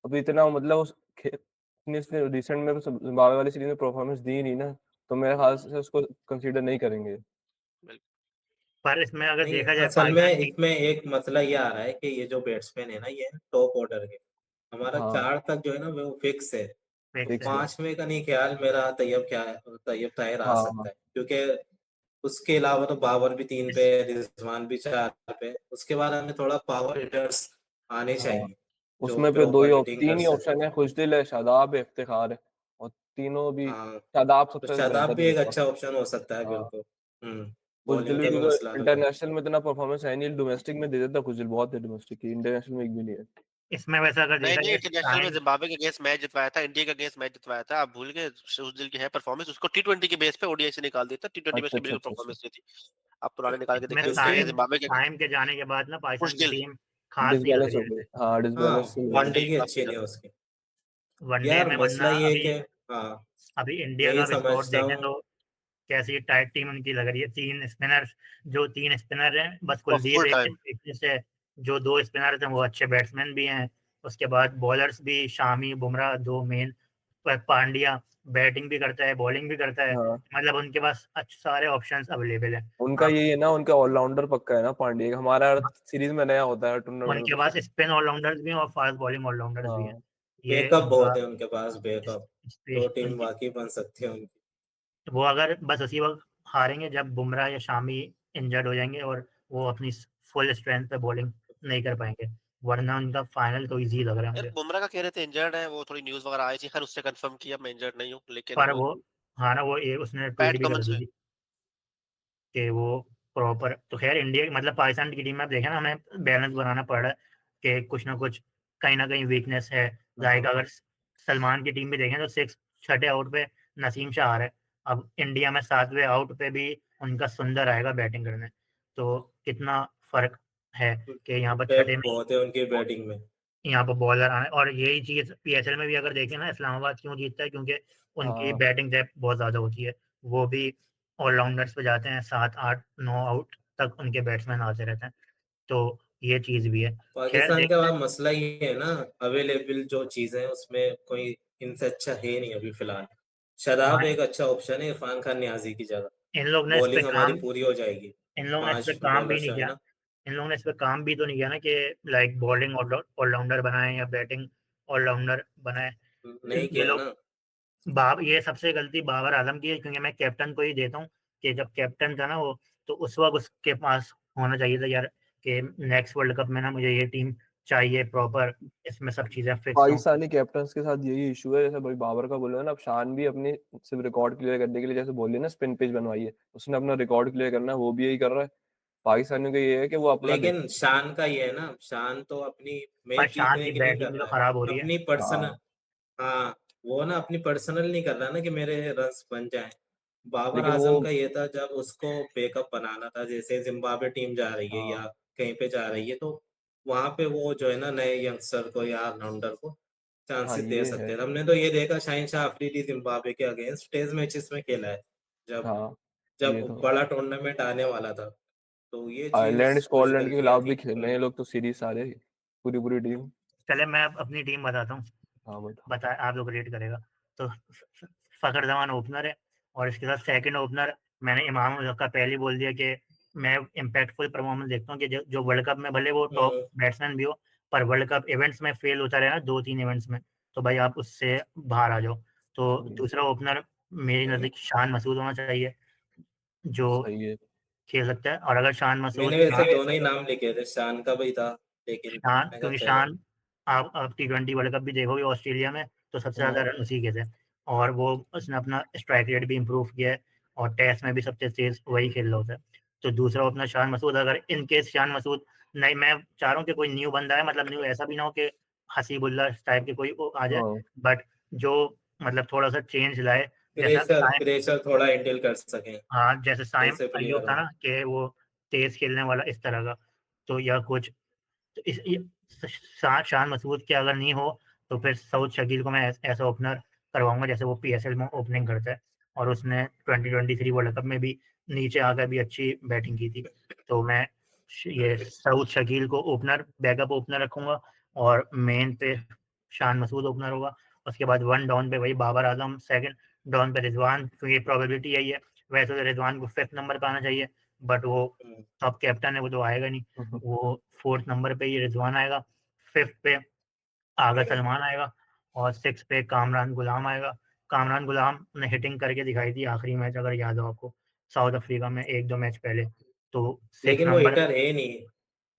अभी इतना मतलब इतनी उसने रिसेंट में जिम्बाब्वे वाली सीरीज में परफॉर्मेंस दी नहीं ना, तो मेरे ख्याल से उसको कंसीडर नहीं करेंगे। बिल्कुल। पर इसमें अगर नहीं, देखा जाए असल में पाकिस्तान की, इसमें एक मसला ये आ रहा है कि ये जो बैट्समैन है ना, ये टॉप ऑर्डर के, हमारा हाँ 4 तक जो है ना वो फिक्स है। तो फिक्स फिक्स है। है। 5वें का नहीं ख्याल मेरा, तैयब ताहिर आ हाँ सकता हाँ है, क्योंकि उसके अलावा तो बाबर भी 3 पे, इस रिजवान भी 4 पे। उसके बाद हमें थोड़ा पावर हिटर्स आने हाँ। चाहिए जो उसमें फिर प्रॉपर हिटिंग कर तीन ही सके। ऑप्शन है, खुशदिल है, शादाब है, इफ्तिखार है। और तीनों अभी हाँ, शादाब तो सबसे शादाब बेहतर भी है एक मेरे अच्छा ऑप्शन हो सकता है हाँ। बिल्कुल। खुशदिल बॉलिंग भी का भी मसला क्योंकि लग रहा है। इंटरनेशनल में इतना परफॉर्मेंस है नहीं, डोमेस्टिक में दे देता है खुशदिल, बहुत है डोमेस्टिक की, इंटरनेशनल में एक भी नहीं है। इसमें वैसा अगर नहीं देखा नहीं, जाए इंटरनेशनल में टाइम जिम्बाब्वे के अगेंस्ट मैच जितवाया था, इंडिया के अगेंस्ट मैच जितवाया था, आप भूल गए। उस दिल की है परफॉर्मेंस, उसको टी20 के बेस पे ओडीआई से निकाल देता, टी20 में अच्छा उसकी अच्छा बिल्कुल अच्छा अच्छा। परफॉर्मेंस नहीं थी। आप पुराने निकाल के इसमें देखें, उसके उसके अगेंस्ट जिम्बाब्वे के टाइम के जाने के बाद ना कुछ पाकिस्तान की दिल टीम खास नहीं लग डिसबैलेंस रही हो है गई, ऐसे हाँ हाँ, डिसबैलेंस से लग वनडे रही की है। अच्छी नहीं है उसकी। वनडे यार में। वरना मसला ये है अभी कि हाँ, अभी इंडिया यही का स्कोर समझता देखें हूँ। तो कैसी टाइट टीम उनकी लग रही है। तीन स्पिनर्स, जो तीन स्पिनर हैं बस कुलदीप फुल एक टाइम। फिटनेस है। जो दो स्पिनर थे वो अच्छे बैट्समैन भी हैं। उसके बाद बॉलर्स भी शामी बुमराह दो मेन, पांड्या बैटिंग भी करता है बॉलिंग भी करता है। हाँ मतलब उनके पास अच्छे सारे ऑप्शंस अवेलेबल हैं। उनका आप यही है ना, उनका ऑलराउंडर पक्का है ना पांड्या का, हमारा सीरीज में नया होता है टूर्नामेंट उनके में पास तो। स्पिन ऑलराउंडर्स भी हैं और फास्ट बॉलिंग ऑलराउंडर्स भी हैं। हाँ ये बैकअप उनका बहुत है उनके पास, बैकअप। तो टीम उनकी वाकई बन सकती है उनकी। वो अगर बस उसी वक्त हारेंगे जब बुमराह या शामी इंजर्ड हो जाएंगे और वो अपनी फुल स्ट्रेंथ पे बॉलिंग नहीं कर पाएंगे। वरना उनका फाइनल तो इजी लग रहा है यार मुझे। बुमराह का कह रहे थे इंजर्ड है, वो थोड़ी न्यूज वगैरह आई थी, खैर उससे कंफर्म किया मैं इंजर्ड नहीं हूँ, लेकिन पर वो वो हाँ ना, वो उसने ट्वीट पैट भी कर कमिंस दी में। थी कि वो प्रॉपर। तो खैर इंडिया मतलब पाकिस्तान की टीम में आप देखें ना, हमें बैलेंस बनाना पड़ रहा है कि कुछ ना कहीं वीकनेस है। लाइक हाँ अगर सलमान की टीम भी देखें तो सिक्स छठे आउट पे नसीम शाह आ रहा है। अब इंडिया में सातवें आउट पे भी उनका सुंदर आएगा बैटिंग करने। तो कितना फर्क है कि यहाँ पर छठे डेप्थ में बहुत है उनकी बैटिंग में। यहाँ पर बॉलर आए। और यही चीज पीएसएल में भी अगर देखें ना, इस्लामाबाद क्यों जीतता है, क्योंकि उनकी हाँ बैटिंग डेप्थ बहुत ज्यादा होती है। वो भी ऑलराउंडर्स पे जाते हैं, 7 8 9 आउट तक उनके बैट्समैन आते रहते हैं। तो ये चीज भी है। खैर पाकिस्तान का देखते हैं। वहाँ मसला ये है ना, अवेलेबल जो चीजें हैं उसमें कोई इनसे अच्छा है नहीं अभी फिलहाल। शादाब हाँ, एक अच्छा ऑप्शन है इरफान खान नियाजी की जगह। इन लोग ने इस पे बॉलिंग हमारी काम पूरी हो जाएगी। इन लोगों ने इस पे 5 काम भी बॉलर नहीं जो है किया। ना। इन लोगों ने इस पे काम भी तो नहीं किया ना कि लाइक बॉलिंग ऑलराउंडर बनाए या बैटिंग ऑलराउंडर बनाए। नहीं ये किया लोग ना। ये सबसे गलती बाबर आजम की है, क्योंकि मैं कैप्टन को ही देता हूँ कि जब कैप्टन था ना वो, तो उस वक्त उसके पास होना चाहिए था यार कि नेक्स्ट वर्ल्ड कप में ना मुझे ये टीम चाहिए प्रॉपर, इसमें सब चीजें फिक्स हों। पाकिस्तानी कैप्टन्स के साथ यही इशू है, जैसे भाई बाबर का बोला ना, अब शान भी अपनी सिर्फ रिकॉर्ड क्लियर करने के लिए, जैसे बोलिए ना स्पिन पिच बनवाई है, उसने अपना रिकॉर्ड क्लियर करना है, वो भी यही कर रहा है। पाकिस्तानियों का ये है कि वो अपना लेकिन शान का ये है ना, शान तो अपनी पर मैच शान जीतने की की नहीं कर बैटिंग भी तो रहा है, खराब हो रही है। अपनी पर्सनल। हाँ हाँ, वो ना अपनी पर्सनल नहीं कर रहा ना कि मेरे रन्स बन जाएं। बाबर लेकिन वो आजम का ये था जब उसको बैकअप बनाना था, जैसे जिम्बाब्वे टीम जा रही है या हाँ कहीं पे जा रही है, तो वहां पे वो जो है ना नए यंगस्टर को या ऑलराउंडर को हाँ चांसेस दे ये है। सकते हैं। हमने तो ये देखा शाहिन शाह अफरीदी जिम्बाब्वे के अगेंस्ट टेस्ट मैचेस में खेला है, जब हाँ जब ये तो बड़ा टूर्नामेंट आने वाला था। तो ये आयरलैंड चीज कुछ स्कॉटलैंड के गलतियां खिलाफ भी थी। खेल रहे हैं ये लोग तो सीरीज सारे, पूरी पूरी टीम। चले मैं अपनी टीम बताता हूँ, हाँ बता। बता आप लोग रेट करेगा। तो फखर जमान ओपनर है, और इसके साथ सेकंड ओपनर मैंने इमाम का पहले बोल दिया कि मैं इम्पैक्टफुल परफॉर्मेंस देखता हूँ कि जो वर्ल्ड कप में भले वो टॉप हम्म, बैट्समैन भी हो, पर वर्ल्ड कप इवेंट्स में फेल होता रहे ना 2 3 इवेंट्स में, तो भाई आप उससे बाहर आ जाओ। तो सही है दूसरा ओपनर मेरी नज़र शान मसूद होना चाहिए, जो सही है। खेल सकता है। और अगर शान मैंने मसूद वैसे दोनों ही नाम लिखे थे, शान का भी था, लेकिन शान, मैं कहा क्योंकि चलो। शान आप T20 वर्ल्ड कप भी देखोगे ऑस्ट्रेलिया में, तो सबसे ज्यादा हाँ रन उसी के थे। और वो उसने अपना स्ट्राइक रेट भी इम्प्रूव किया है, और टेस्ट में भी सबसे तेज वही खेल रहा होता है। तो दूसरा अपना शान मसूद, अगर इन केस शान मसूद नहीं, मैं चाह रहा हूँ कि कोई न्यू बंदा है, मतलब न्यू ऐसा भी ना हो कि हसीबुल्ला टाइप के कोई आ जाए, हाँ बट जो मतलब थोड़ा सा चेंज लाए। जैसा प्रेशर प्रेशर थोड़ा हैंडल कर सकें, हाँ, जैसे साइम ऐसे अयूब प्लेयर था हो। ना कि वो तेज खेलने वाला इस तरह का। तो या कुछ तो शान मसूद के अगर नहीं हो, तो फिर सऊद शकील को मैं ऐसा ओपनर करवाऊंगा जैसे वो पीएसएल में ओपनिंग करता है, और उसने 2023 वर्ल्ड कप में भी नीचे आकर भी अच्छी बैटिंग की थी। तो मैं ये सऊद शकील को ओपनर बैकअप ओपनर रखूंगा, और मेन पे शान मसूद ओपनर होगा। उसके बाद वन डाउन पे वही बाबर आजम, सेकंड डाउन पे रिजवान, क्योंकि प्रोबेबिलिटी यही है। वैसे तो रिजवान को 5th नंबर पे आना चाहिए, बट वो हम्म, टॉप कैप्टन है, वो तो आएगा नहीं। वो 4th नंबर पे ये रिजवान आएगा, 5th पे आगा सलमान आएगा, और 6th पे कामरान गुलाम आएगा। कामरान गुलाम ने हिटिंग करके दिखाई थी आखिरी मैच, अगर याद हो आपको, साउथ अफ्रीका में 1 2 मैच पहले। तो 6 लेकिन वो नंबर हिटर है नहीं।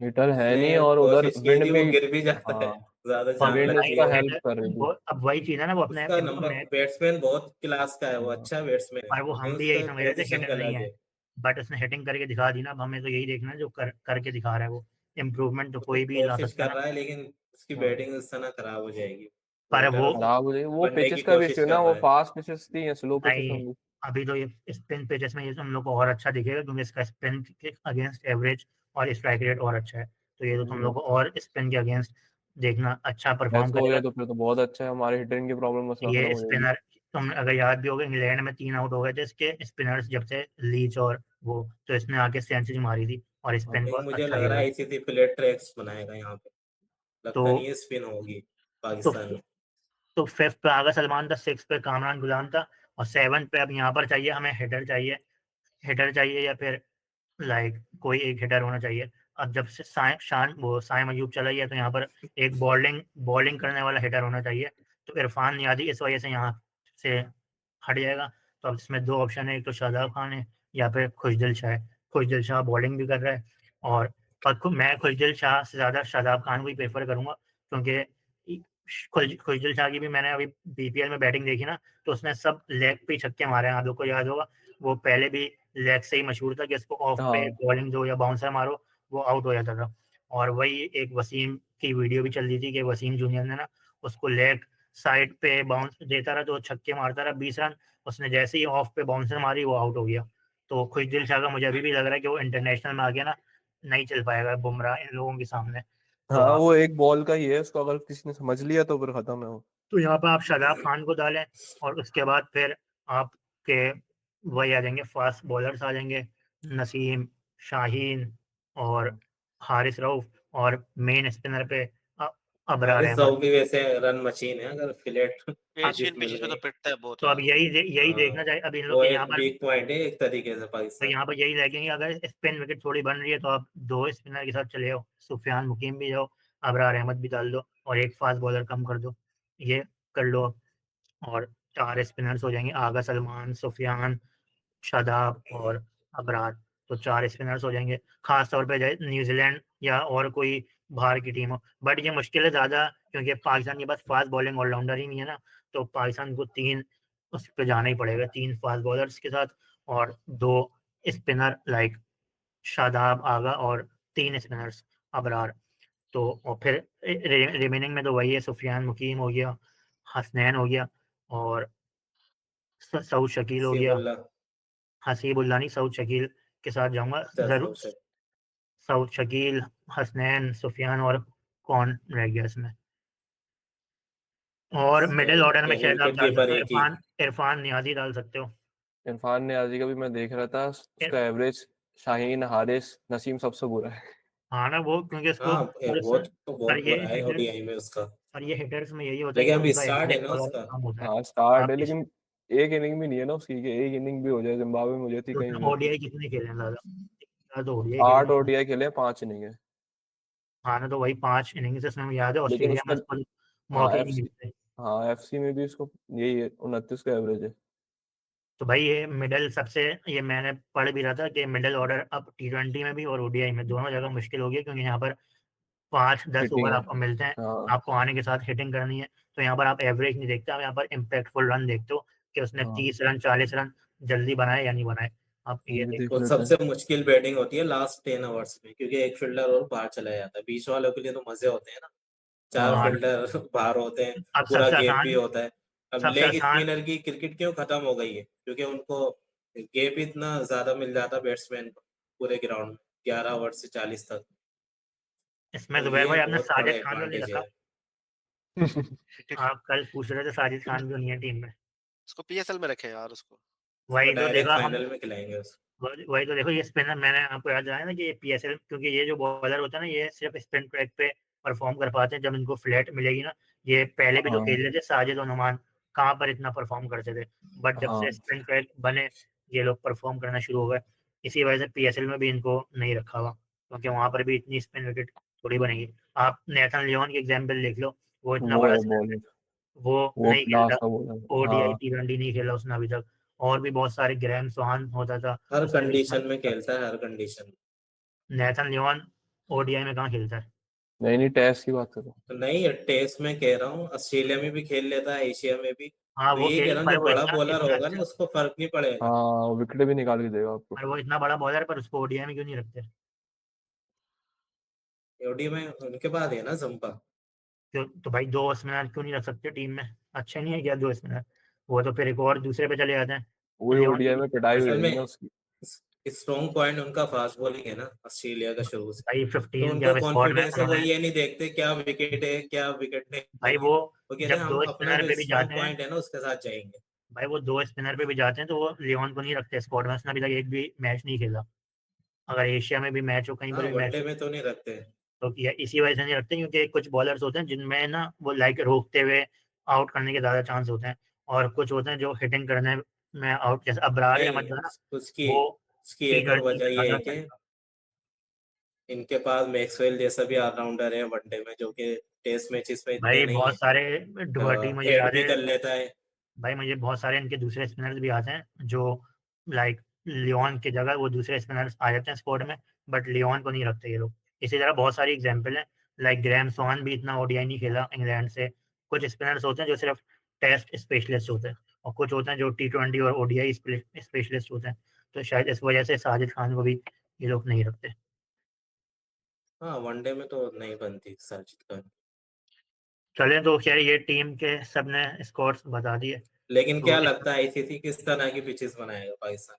हिटर है उसने नहीं, और उधर कोशिश की विंड थी, वो भी। गिर भी जाता हाँ है। ज्यादा और जान विंड लगी उसका है। हेल्प कर रही थी। वो अब वही चीज है ना, वो अपने उसका इनको नंबर बैट्समैन बहुत क्लास का है, वो हाँ। अच्छा बैट्समैन है, और वो हम लेकिन भी यही उसका समझ रहे थे पोजीशन हिटर नहीं अलग है, है। बट उसने हिटिंग करके दिखा दी ना। अब हमें तो यही देखना है जो करके दिखा रहा है वो। इम्प्रूवमेंट तो वो तो कोई भी ला कोशिश सकता है कर ना। रहा है, लेकिन उसकी हाँ। बैटिंग इस तरह खराब हो जाएगी। पर बेटर वो खराब हो जाएगी, वो बनने पिचेस की का भी कोशिश इश्यू है कर ना, रहा वो है। फास्ट पिचेस थी या स्लो पिचेस नहीं, होंगी। अभी तो ये स्पिन पेचेस में ये तो हम लोग को और अच्छा दिखेगा, क्योंकि इसका स्पिन के अगेंस्ट एवरेज और स्ट्राइक रेट और अच्छा है। तो ये तो तुम लोग को और स्पिन के अगेंस्ट देखना अच्छा परफॉर्म ऐसा हो करेगा। गया तो फिर तो बहुत अच्छा है, हमारे हिटिंग की प्रॉब्लम मसला खत्म ये हो जाएगी। स्पिनर, तुम अगर याद भी होगा, इंग्लैंड में 3 आउट हो गए थे इसके स्पिनर्स जब से, लीच और वो, तो इसने आके सेंचुरी मारी थी और स्पिन को लेकिन मुझे अच्छा लग खेला रहा था। है इसी फ्लैट ट्रैक्स बनाएगा यहाँ पे, तो लगता नहीं है स्पिन होगी तो पाकिस्तान में। तो 5th पे आगा सलमान था, 6th पे कामरान गुलाम था, और 7th पे अब यहाँ पर चाहिए हमें हिटर चाहिए। हिटर चाहिए या फिर लाइक कोई एक हिटर होना चाहिए। अब जब से साइम अयूब चला गया, तो यहाँ पर एक बॉलिंग बॉलिंग करने वाला हिटर होना चाहिए। तो इरफान नियाजी इस वजह से यहाँ से हट जाएगा। तो अब इसमें 2 ऑप्शन है, एक तो शादाब खान है या फिर खुशदिल शाह है। खुशदिल शाह बॉलिंग भी कर रहा है, और मैं खुशदिल शाह से ज़्यादा शादाब खान को ही प्रेफर करूंगा, क्योंकि खुशदिल शाह की भी मैंने अभी बीपीएल में बैटिंग देखी ना, तो उसने सब लेग पे ही छक्के मारे हैं। आप लोग को याद होगा, वो पहले भी लेग से ही मशहूर था कि इसको ऑफ पे हाँ बॉलिंग दो या बाउंसर मारो, वो आउट हो जाता था। और वही एक वसीम की वीडियो भी चल रही थी कि वसीम जूनियर ने ना उसको लेग साइड पे बाउंस देता रहा, तो वो छक्के मारता रहा 20 रन। उसने जैसे ही ऑफ पे बाउंसर मारी, वो आउट हो गया। तो खुशदिल शाह का मुझे अभी भी लग रहा है कि वो इंटरनेशनल में आ गया ना, नहीं चल पाएगा बुमराह इन लोगों के सामने। तो हाँ, आप वो एक बॉल का ही है, उसको अगर किसी ने समझ लिया तो फिर खत्म है वो। तो यहाँ पर आप शादाब खान को डालें, और उसके बाद फिर आपके वही आ जाएंगे, फास्ट बॉलर्स आ जाएंगे, नसीम, शाहीन और हारिस रऊफ, और मेन स्पिनर पे अबरार हारिस अहमद। राव भी वैसे रन मशीन है, अगर फ्लैट एशियन पिचेस मिल पिचेस पे तो गई। पिटता है बहुत तो अब यार। यही हाँ, देखना चाहिए अब इन वो लोग यहाँ एक पर। वीक पॉइंट है एक तरीके से तो पाकिस्तान। यहाँ पर यही लगेंगे, अगर स्पिन विकेट थोड़ी बन रही है, तो आप 2 स्पिनर के साथ चले जाओ, सुफियान मुकीम भी जाओ, अबरार अहमद भी डाल दो, और एक फास्ट बॉलर कम कर दो। ये कर लो, और 4 स्पिनर्स हो जाएंगे, आगा सलमान, सुफियान, शादाब और अबरार। तो 4 स्पिनर्स हो जाएंगे। खास तौर पे चाहे न्यूजीलैंड या और कोई बाहर की टीम हो, बट ये मुश्किल है ज़्यादा, क्योंकि पाकिस्तान के पास फास्ट बॉलिंग ऑलराउंडर ही नहीं है ना। तो पाकिस्तान को 3 उस पर जाना ही पड़ेगा, 3 फास्ट बॉलर्स के साथ, और 2 स्पिनर लाइक शादाब, आगा, और 3 स्पिनर्स अबरार। तो और फिर रिमेनिंग में तो वही है, सुफियान मुकीम हो गया, हसनैन हो गया, और सऊद शकील हो गया। नसीबुल्ला। हसीबुल्ला नहीं, सऊद शकील के साथ जाऊंगा अच्छा, जरूर। सोच सऊद शकील, हसनैन, सुफियान, और कौन रह गया इसमें? और मिडिल ऑर्डर में शायद आप विकेट डाल कीपर सकते हो, एक ही। इरफान इरफान नियाजी डाल सकते हो। इरफान नियाजी का भी मैं देख रहा था, उसका इर- एवरेज शाहीन, हारिस, नसीम सबसे बुरा है। हाँ ना, वो क्योंकि इसको हाँ, पर बहुत ये बुरा है हिटर्स ओडीआई में उसका। पर ये हिटर्स में यही होता है कि लेकिन अभी उनका स्टार्ट है एवरेज ना थोड़ा उसका। कम होता है। हाँ स्टार्ट आप है, इस लेकिन एक इनिंग भी नहीं है ना उसकी, कि एक इनिंग भी हो जाए, जिम्बाब्वे में मुझे थी तो कहीं उसने भी। ओडीआई कितने खेले हैं दादा? तो ओडीआई खेले 8 हैं। ओडीआई खेले, 5 इनिंग है। हाँ ना, तो वही 5 इनिंग्स उसमें याद है, लेकिन ऑस्ट्रेलिया में उसका, उसको हाँ मौके ही नहीं एफसी, मिलते। हाँ एफसी में भी उसको यही है, 29 का एवरेज है। तो भाई ये मिडल सबसे, ये मैंने पढ़ भी रहा था कि मिडल ऑर्डर अब T20 में भी और ओडीआई में दोनों जगह मुश्किल हो गई, क्योंकि यहाँ पर 5-10 हिटिंग ओवर है। आपको मिलते हैं, हाँ आपको आने के साथ हिटिंग करनी है। तो यहाँ पर आप एवरेज नहीं देखते, आप यहाँ पर इम्पैक्टफुल रन देखते हो कि उसने हाँ, 30 रन 40 रन जल्दी बनाए या नहीं बनाए। आप ये ये भी देखो। देख वो लेते हैं। सबसे मुश्किल बैटिंग होती है लास्ट 10 ओवर्स में, क्योंकि एक फील्डर और बाहर चला जाता है, बीच वालों के लिए तो मजे होते हैं ना। 4 हाँ फील्डर बाहर होते हैं, अब पूरा गैप भी होता है। अब सबसे लेग आसान स्पिनर की क्रिकेट क्यों खत्म हो गई है, क्योंकि उनको गैप इतना ज्यादा मिल जाता बैट्समैन को पूरे ग्राउंड में, 11 ओवर से 40 तक। इसमें तो जुबैर ये भाई आपने बहुत बड़ा साजिद खान को नहीं एडवांटेज रखा। है। आप कल पूछ रहे थे साजिद खान क्यों नहीं है टीम में। उसको पीएसएल में रखे यार उसको। उसको वही तो डायरेक्ट देखा हम, फाइनल में खिलाएंगे उसको। वही तो देखो, ये स्पिनर मैंने आपको याद दिलाया ना कि ये पीएसएल, क्योंकि ये जो बॉलर होता है ना, ये सिर्फ स्पिन ट्रैक पे परफॉर्म कर पाते हैं जब इनको फ्लैट मिलेगी ना। ये पहले भी जो हाँ खेल रहे थे साजिद और नुमान, कहाँ पर इतना परफॉर्म करते थे, बट जब से हाँ, स्पिन ट्रैक बने, ये लोग परफॉर्म करना शुरू हो गए। इसी वजह से पीएसएल में भी इनको नहीं रखा हुआ, क्योंकि वहां पर भी इतनी स्पिन विकेट थोड़ी बनेगी। आप नेथन लियोन की एग्जाम्पल देख लो, वो इतना वो बड़ा है स्पिन, बॉलर, वो वो नहीं क्लास खेलता। का बॉलर। ओडीआई हाँ T20 नहीं खेला उसने अभी तक। और भी बहुत सारे, ग्रैम स्वान होता था, हर उसने भी इतना कंडीशन नहीं में खेला। खेलता है, हर कंडीशन। नेथन लियोन ओडीआई में कहाँ खेलता है? नहीं नहीं, टेस्ट की बात करो। तो नहीं, टेस्ट में कह रहा हूँ, ऑस्ट्रेलिया में भी खेल लेता है, एशिया में भी। हाँ तो वो यही कह खेल, रहा हूँ, पर जो वो बड़ा इतना बॉलर इतना होगा अच्छा, ना उसको फर्क नहीं पड़ेगा। हाँ, विकेट भी निकाल के देगा आपको। पर वो इतना बड़ा बॉलर है, पर उसको ओडीआई में क्यों नहीं रखते? ओडी में उनके बाद है ना जंपा। क्यों? तो भाई दो स्पिनर क्यों नहीं रख सकते टीम में? अच्छा नहीं है क्या दो स्पिनर? वो तो फिर एक और दूसरे पे चले जाते हैं। वही लियोन ओडीआई भी में पिटाई हुई असल रहेगी ना में उसकी। स्ट्रॉन्ग पॉइंट उनका फास्ट बॉलिंग है ना, ऑस्ट्रेलिया का शुरू से। भाई तो 15 के उनका अब स्क्वाड में कॉन्फिडेंस है, वो उन्होंने, ये नहीं देखते क्या विकेट है क्या विकेट भाई नहीं है। वो वो कहते हैं जब हम दो अपना स्पिनर जो पे भी स्ट्रॉन्ग जाते हैं, पॉइंट है ना उसके साथ जाएंगे। भाई वो दो स्पिनर पे भी जाते हैं तो वो लियोन को नहीं रखते स्क्वाड में। उसने अभी तक एक भी मैच नहीं खेला। अगर एशिया में भी मैच हो, कहीं पर हाँ, भी मैच वनडे हो, में तो नहीं रखते। तो ये इसी वजह से नहीं रखते, क्योंकि कुछ बॉलर्स होते हैं जिनमें ना वो लाइक रोकते हुए आउट करने के ज़्यादा चांस होते हैं, और कुछ होते हैं जो हिटिंग करने में आउट, जैसे अबरार नहीं, अहमद जो है ना, उसकी वो उसकी टी एक और ट्वेंटी में वजह ये ज़्यादा है कि चलेगा। इनके पास मैक्सवेल जैसा भी ऑलराउंडर है वनडे में, जो कि टेस्ट मैचेस में इतने भाई नहीं बहुत है। सारे डुबर्टी मुझे हेड याद भी है। कर लेता है। भाई मुझे बहुत सारे इनके दूसरे स्पिनर्स भी आते हैं जो लाइक लियोन की जगह वो दूसरे स्पिनर्स आ जाते हैं स्क्वाड में, बट लियोन को नहीं रखते ये लोग। इसी तरह बहुत सारी एग्जांपल है, लाइक ग्रैम स्वान भी इतना ओडीआई नहीं खेला इंग्लैंड से। कुछ स्पिनर्स होते हैं जो सिर्फ टेस्ट स्पेशलिस्ट होते हैं, और कुछ होते हैं जो टी20 और ओडीआई स्पेशलिस्ट होते हैं। तो शायद इस वजह से साजिद खान को भी ये लोग नहीं रखते। हाँ, वनडे में तो नहीं बनती साजिद खान। चलें, तो खैर ये टीम के सबने स्कोर्स बता दिए। लेकिन तो क्या लगता है आईसीसी किस तरह की पिचेस बनाएगा पाकिस्तान?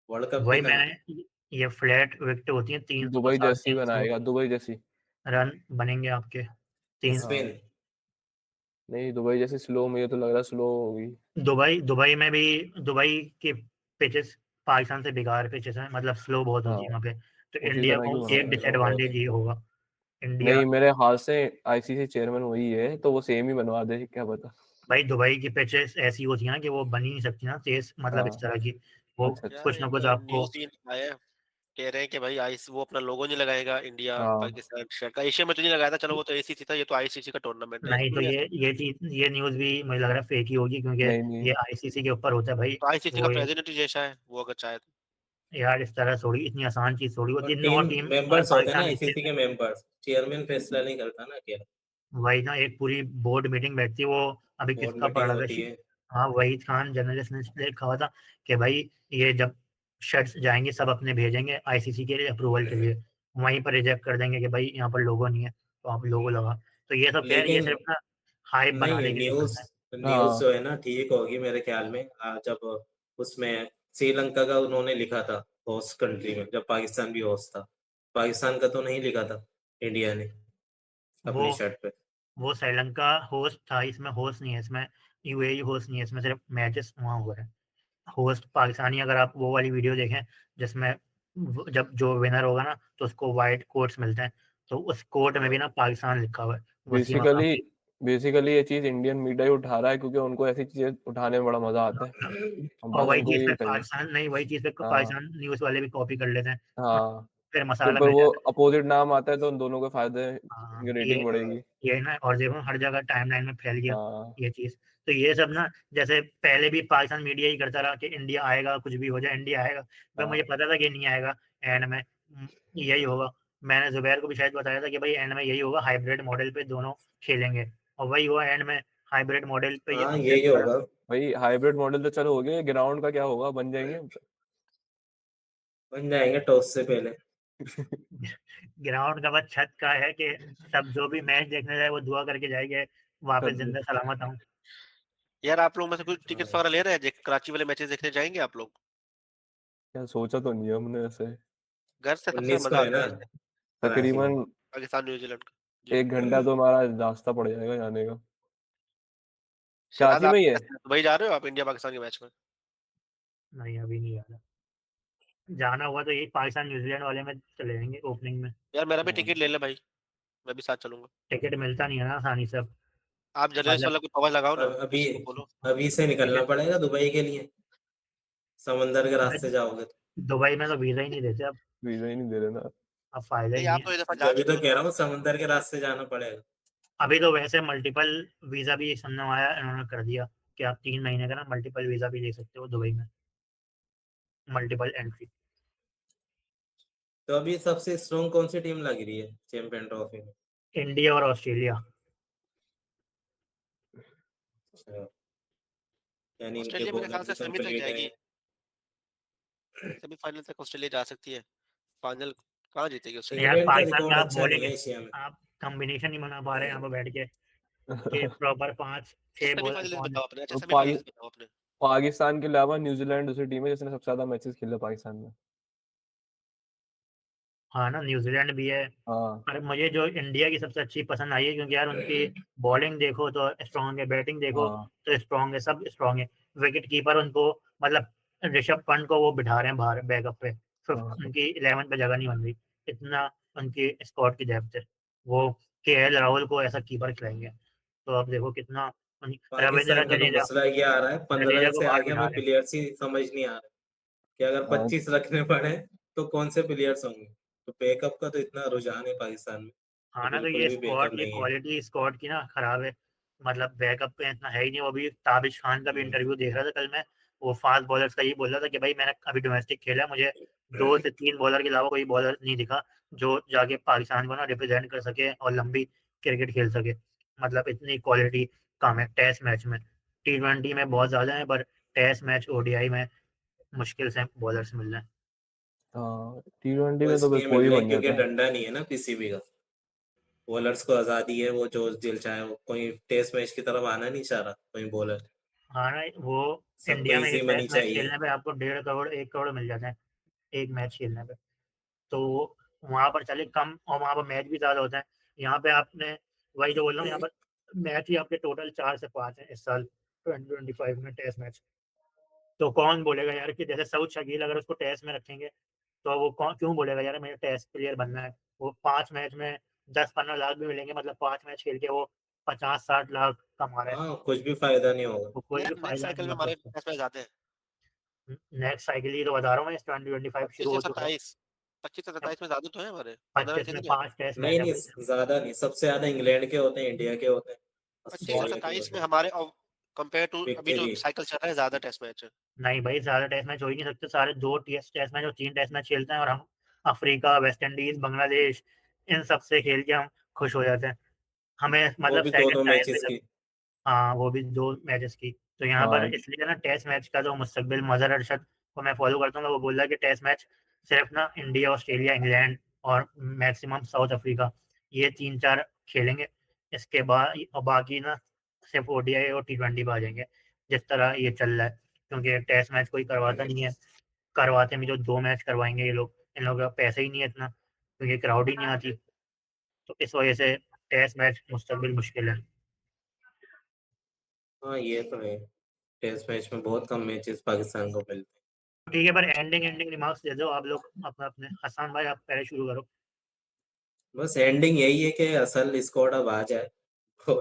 वर्ल्ड कप की वही तरह? मैंने, ये फ्लैट विकेट होती है, तीन सौ दुबई साढ़े जैसी तीन सौ बनाएगा, दुबई जैसी। रन बनेंगे आपके। तीन। स्पिन। हाँ, नहीं दुबई जैसी स्लो, मुझे तो लग रहा है स्लो होगी। दुबई दुबई में भी, दुबई के पिचेस पाकिस्तान से बेकार पिचेस हैं, मतलब स्लो बहुत होती है हाँ, वहाँ पे। तो उसी इंडिया तरह की को एक बनाएगा। स्लो बहुत डिसएडवांटेज है। ये होगा। इंडिया, नहीं, मेरे हाल से आईसीसी चेयरमैन वही है, तो वो सेम ही बनवा दे, क्या पता। भाई दुबई की पिचेस ऐसी होती है ना कि वो बन ही नहीं सकती ना तेज, मतलब इस हाँ, तरह की। वो अच्छा अच्छा। यार कुछ ना एक कुछ आपको, न्यूज़ ही आया है, कह रहे हैं कि भाई आईस वो अपना लोगो नहीं लगाएगा इंडिया हाँ, पाकिस्तान शर्ट का। एशिया में तो नहीं लगाया था, चलो वो तो एसीसी था, ये तो आईसीसी का टूर्नामेंट है, नहीं इसमें तो भी ये चीज, ये न्यूज भी मुझे लग रहा है फेक ही होगी, क्योंकि नहीं नहीं, ये आईसीसी के ऊपर होता है भाई। तो आईसीसी का वो प्रेसिडेंट ही जैसा है वो, अगर चाहे तो। यार इस तरह थोड़ी, इतनी आसान चीज थोड़ी और होती है। नौ टीम टीम अगर मेंबर्स होते हैं ना पाकिस्तान आईसीसी खेलते के हैं, मेंबर्स, चेयरमैन फैसला नहीं करता ना क्या? वही ना, एक पूरी बोर्ड मीटिंग बैठती है। वो अभी बोर्ड किसका पढ़ मीटिंग रहा था होती है। हाँ, वहीद खान जर्नलिस्ट ने लिखा हुआ था कि भाई ये जब शर्ट्स जाएंगे सब अपने भेजेंगे आईसीसी के अप्रूवल के लिए, वहीं पर रिजेक्ट कर देंगे कि भाई यहाँ पर लोगो नहीं है, तो आप लोगो लगा। तो ये सब खैर ये लेकिन सिर्फ ना हाइप नहीं, बनाने के लिए न्यूज करते हैं। न्यूज हाँ, जो है ना ठीक होगी मेरे ख्याल में। जब उसमें श्रीलंका का उन्होंने लिखा था होस्ट कंट्री में, जब पाकिस्तान भी होस्ट था, पाकिस्तान का तो नहीं लिखा था इंडिया ने वो अपनी शर्ट पे। वो श्रीलंका होस्ट था, इसमें होस्ट नहीं है, इसमें यूएई होस्ट नहीं है, इसमें सिर्फ मैचेस वहाँ हुआ है। होस्ट पाकिस्तानी, अगर आप वो वाली वीडियो देखें जिसमें जब जो विनर होगा ना तो उसको वाइट कोट्स मिलते हैं, तो उस कोट में भी हाँ, ना पाकिस्तान लिखा हुआ है। वसीम अकरम बेसिकली की। बेसिकली ये चीज इंडियन मीडिया ही उठा रहा है, क्योंकि उनको ऐसी चीजें उठाने में बड़ा मजा आता है। हम और बस वही उनको चीज ये फिर चाहिए। पाकिस्तान नहीं, वही चीज फिर हाँ पाकिस्तान न्यूज वाले भी कॉपी कर लेते हैं, और हाँ, फिर तो मसाला पर मिल वो जाता है। अपोजिट नाम आता है तो उन दोनों के फायदे, हाँ, इनकी रेटिंग बढ़ेगी। ये ना, और देखो हर जगह टाइमलाइन में फैल गया हाँ ये चीज। तो ये सब ना, जैसे पहले भी पाकिस्तान मीडिया ही करता रहा कि इंडिया आएगा, कुछ भी हो जाए इंडिया आएगा। भाई मुझे हाँ पता था कि नहीं आएगा। एंड में यही होगा। मैंने जुबैर को भी शायद बताया था कि भाई एंड में यही होगा, हाइब्रिड मॉडल पे दोनों खेलेंगे, और वही हुआ एंड में। हाइब्रिड मॉडल पे ये हाँ, सक्सेस यही करा। होगा। भाई, हाइब्रिड मॉडल तो चलो हो गया, ग्राउंड का क्या होगा, बन जाएंगे? बन जाएंगे टॉस से पहले। ग्राउंड का बस छत का है कि सब जो भी मैच देखने जाए वो दुआ करके जाएंगे वापस सब जिंदा सलामत आऊं। यार आप लोग में से कुछ टिकट हाँ। वगैरह ले रहे हैं, कराची वाले मैचेस देखने जाएंगे आप लोग? क्या सोचा तो नहीं है हमने ऐसे। घर से सबसे 19 को मजा है आता ना है ऐसे, कराची में। तकरीबन पाकिस्तान न्यूजीलैंड का। जी। 1 घंटा तो हमारा रास्ता पड़ जाएगा जाने का। शहनाज कराची आप में ही है। दुबई जा रहे हो आप इंडिया पाकिस्तान के मैच में? नहीं अभी नहीं याद। जाना हुआ तो यही पाकिस्तान न्यूजीलैंड वाले में चले जाएंगे ओपनिंग में। यार मेरा भी हाँ, टिकट ले ले भाई, मैं भी साथ चलूंगा। टिकट मिलता नहीं है ना आसानी से अब। आप जर्नलिस्ट मतलब वाला कोई आवाज लगाओ ना, अभी किसी को बोलो। अभी से निकलना टिकट, पड़ेगा दुबई के लिए, समंदर के रास्ते जाओगे तो। दुबई में तो वीजा ही नहीं देते अब। वीजा ही नहीं दे रहे ना। अब फायदा ही नहीं नहीं आप है। तो ये दफा जा जब चुके तो हो कह ना। रहा हूँ समंदर के रास्ते जाना पड़ेगा। अभी तो वैसे मल्टीपल वीजा भी सुनने में आया, इन्होंने कर दिया कि आप 3 महीने का ना मल्टीपल वीजा भी ले सकते हो दुबई में, मल्टीपल एंट्री। तो अभी सबसे स्ट्रॉन्ग कौन सी टीम लग रही है चैंपियन ट्रॉफी में? इंडिया और ऑस्ट्रेलिया। अच्छा, यानी इनके ऑस्ट्रेलिया मेरे ख्याल बॉलर भी से सेमी तक कंप्लीट है। जाएगी, सेमीफाइनल तक ऑस्ट्रेलिया जा सकती है, फाइनल कहाँ जीतेगी ऑस्ट्रेलिया। यार इंग्लैंड का पाकिस्तान में रिकॉर्ड आप अच्छा नहीं बोलेंगे, है एशिया में। आप कॉम्बिनेशन नहीं बना पा रहे हैं यहाँ पे बैठ के कि प्रॉपर 5-6 बॉलर सेमीफाइनल कौन है। बताओ आपने, अच्छा और सेमीफाइनल बताओ आपने। पाकिस्तान के अलावा न्यूजीलैंड दूसरी टीम है जिसने सबसे ज्यादा मैचेस खेले पाकिस्तान में। हाँ ना, न्यूजीलैंड भी है। हाँ पर मुझे जो इंडिया की सबसे अच्छी पसंद आई है, क्योंकि यार उनकी बॉलिंग देखो तो स्ट्रांग है, बैटिंग देखो हाँ तो स्ट्रांग है, सब स्ट्रांग है। विकेट कीपर उनको मतलब ऋषभ पंत को वो बिठा रहे हैं बाहर बैकअप पे, फिफ्थ हाँ उनकी 11 पे जगह नहीं बन रही, इतना उनकी स्क्वाड की डेप्थ है। वो केएल राहुल को ऐसा कीपर खिलाएंगे, तो अब देखो कितना रविंद्र पाकिस्तान का तो जडेजा, मसला ये आ रहा है, 15 जडेजा को से बाहर आगे बिठा हमें रहे हैं। प्लेयर्स ही समझ नहीं आ रहे कि अगर हाँ 25 रखने पड़े तो कौन से प्लेयर्स होंगे। तो बैकअप का तो इतना रुझान है पाकिस्तान में कि हाँ ना, तो बिल्कुल ये भी स्क्वाड, बैकअप ये नहीं है। क्वालिटी स्क्वाड की ना खराब है। मतलब बैकअप पे इतना है ही नहीं। वो भी ताबिश खान का भी हम्म। इंटरव्यू देख रहा था कल मैं, वो फास्ट बॉलर्स का ये बोल रहा था कि भाई मैंने अभी डोमेस्टिक खेला है, मुझे 2 से 3 बॉलर के अलावा कोई बॉलर नहीं दिखा जो जाके पाकिस्तान को ना रिप्रेजेंट कर सके और लंबी क्रिकेट खेल सके। मतलब इतनी क्वालिटी कम है टेस्ट मैच में। T20 में बहुत ज्यादा है, पर टेस्ट मैच ओडीआई में मुश्किल से बॉलर्स मिल रहे हैं। हाँ T20 वो में तो बस इसलिए मिल कोई रहे हैं बन क्योंकि जाता है। डंडा नहीं है ना पीसीबी का। बॉलर्स को आजादी है, वो जो दिल चाहे वो, कोई टेस्ट मैच की तरफ आना नहीं चाह रहा कोई बॉलर। हाँ ना, वो सबको इंडिया में इजी एक मनी टेस्ट मैच चाहिए। खेलने पे आपको 1.5 करोड़ 1 करोड़ मिल जाता है एक मैच खेलने पे। तो वहां पर चले कम और वहां पर मैच भी ज्यादा होता है। यहाँ पे आपने, वही जो बोल रहा हूँ, यहाँ पर मैच ही आपके टोटल 4 से 5 हैं इस साल 2025 में टेस्ट मैच। तो कौन बोलेगा यार कि जैसे सऊद शकील अगर उसको टेस्ट में रखेंगे, तो वो कौन क्यों बोलेगा यार मुझे टेस्ट प्लेयर बनना है। वो 5 मैच में 10-15 लाख भी मिलेंगे, मतलब 5 मैच खेल के वो 50-60 लाख कमा रहे हैं। हाँ, कुछ भी फायदा नहीं होगा। तो कोई भी यार नेक्स्ट फायदा साइकिल नहीं में होगा हमारे उसको। टेस्ट मैच आते हैं, नेक्स्ट साइकिल ही तो बता रहा हूँ मैं, 2025 शुरू 25 या हो चुका है। 27, 25 या 27 में ज्यादा तो है हमारे, 15 25 में जीत गए। 5 टेस्ट मैच नहीं है नहीं, भाई। ज्यादा नहीं, सबसे ज्यादा इंग्लैंड के होते हैं, इंडिया के होते हैं, 25 और ऑस्ट्रेलिया के 27 होते में हैं। हमारे कंपेयर टू अभी जो विक्ट्री। साइकिल चल रहा है ज्यादा टेस्ट मैच है। नहीं भाई, ज्यादा टेस्ट मैच हो ही नहीं सकते। सारे 2 टेस्ट मैच और 3 टेस्ट मैच खेलते हैं, और हम अफ्रीका, वेस्ट इंडीज, बांग्लादेश, इन सब से खेल के हम खुश हो जाते हैं। हमें वो मतलब भी दो सेकंड दो टाइम मैचेस भी। की। हाँ, वो भी 2 मैचेस की। तो यहाँ पर हाँ इसलिए ना टेस्ट मैच का जो मुस्तकबिल मजहर अरशद को मैं फॉलो करता हूँ, वो बोल रहा है कि टेस्ट मैच सिर्फ ना इंडिया, ऑस्ट्रेलिया, इंग्लैंड और मैक्सिमम साउथ अफ्रीका, ये 3-4 खेलेंगे। इसके बाद और बाकी ना सिर्फ ओडीआई और T20 पे आ जाएंगे, जिस तरह ये चल रहा है। क्योंकि टेस्ट मैच कोई करवाता नहीं है। करवाते भी जो 2 मैच करवाएंगे ये लोग, इन लोगों का पैसा ही नहीं है इतना, क्योंकि क्राउड ही नहीं आती। तो इस वजह से टेस्ट मैच मुस्तकबिल मुश्किल है। हाँ, ये तो है। टेस्ट मैच में बहुत कम मैचेस पाकिस्तान को मिलते हैं। ठीक है, पर एंडिंग एंडिंग रिमार्क्स दे दो आप लोग अपने अपने। हसन भाई, आप पहले शुरू करो। बस एंडिंग यही है कि असल स्क्वाड अब आ जाए। तो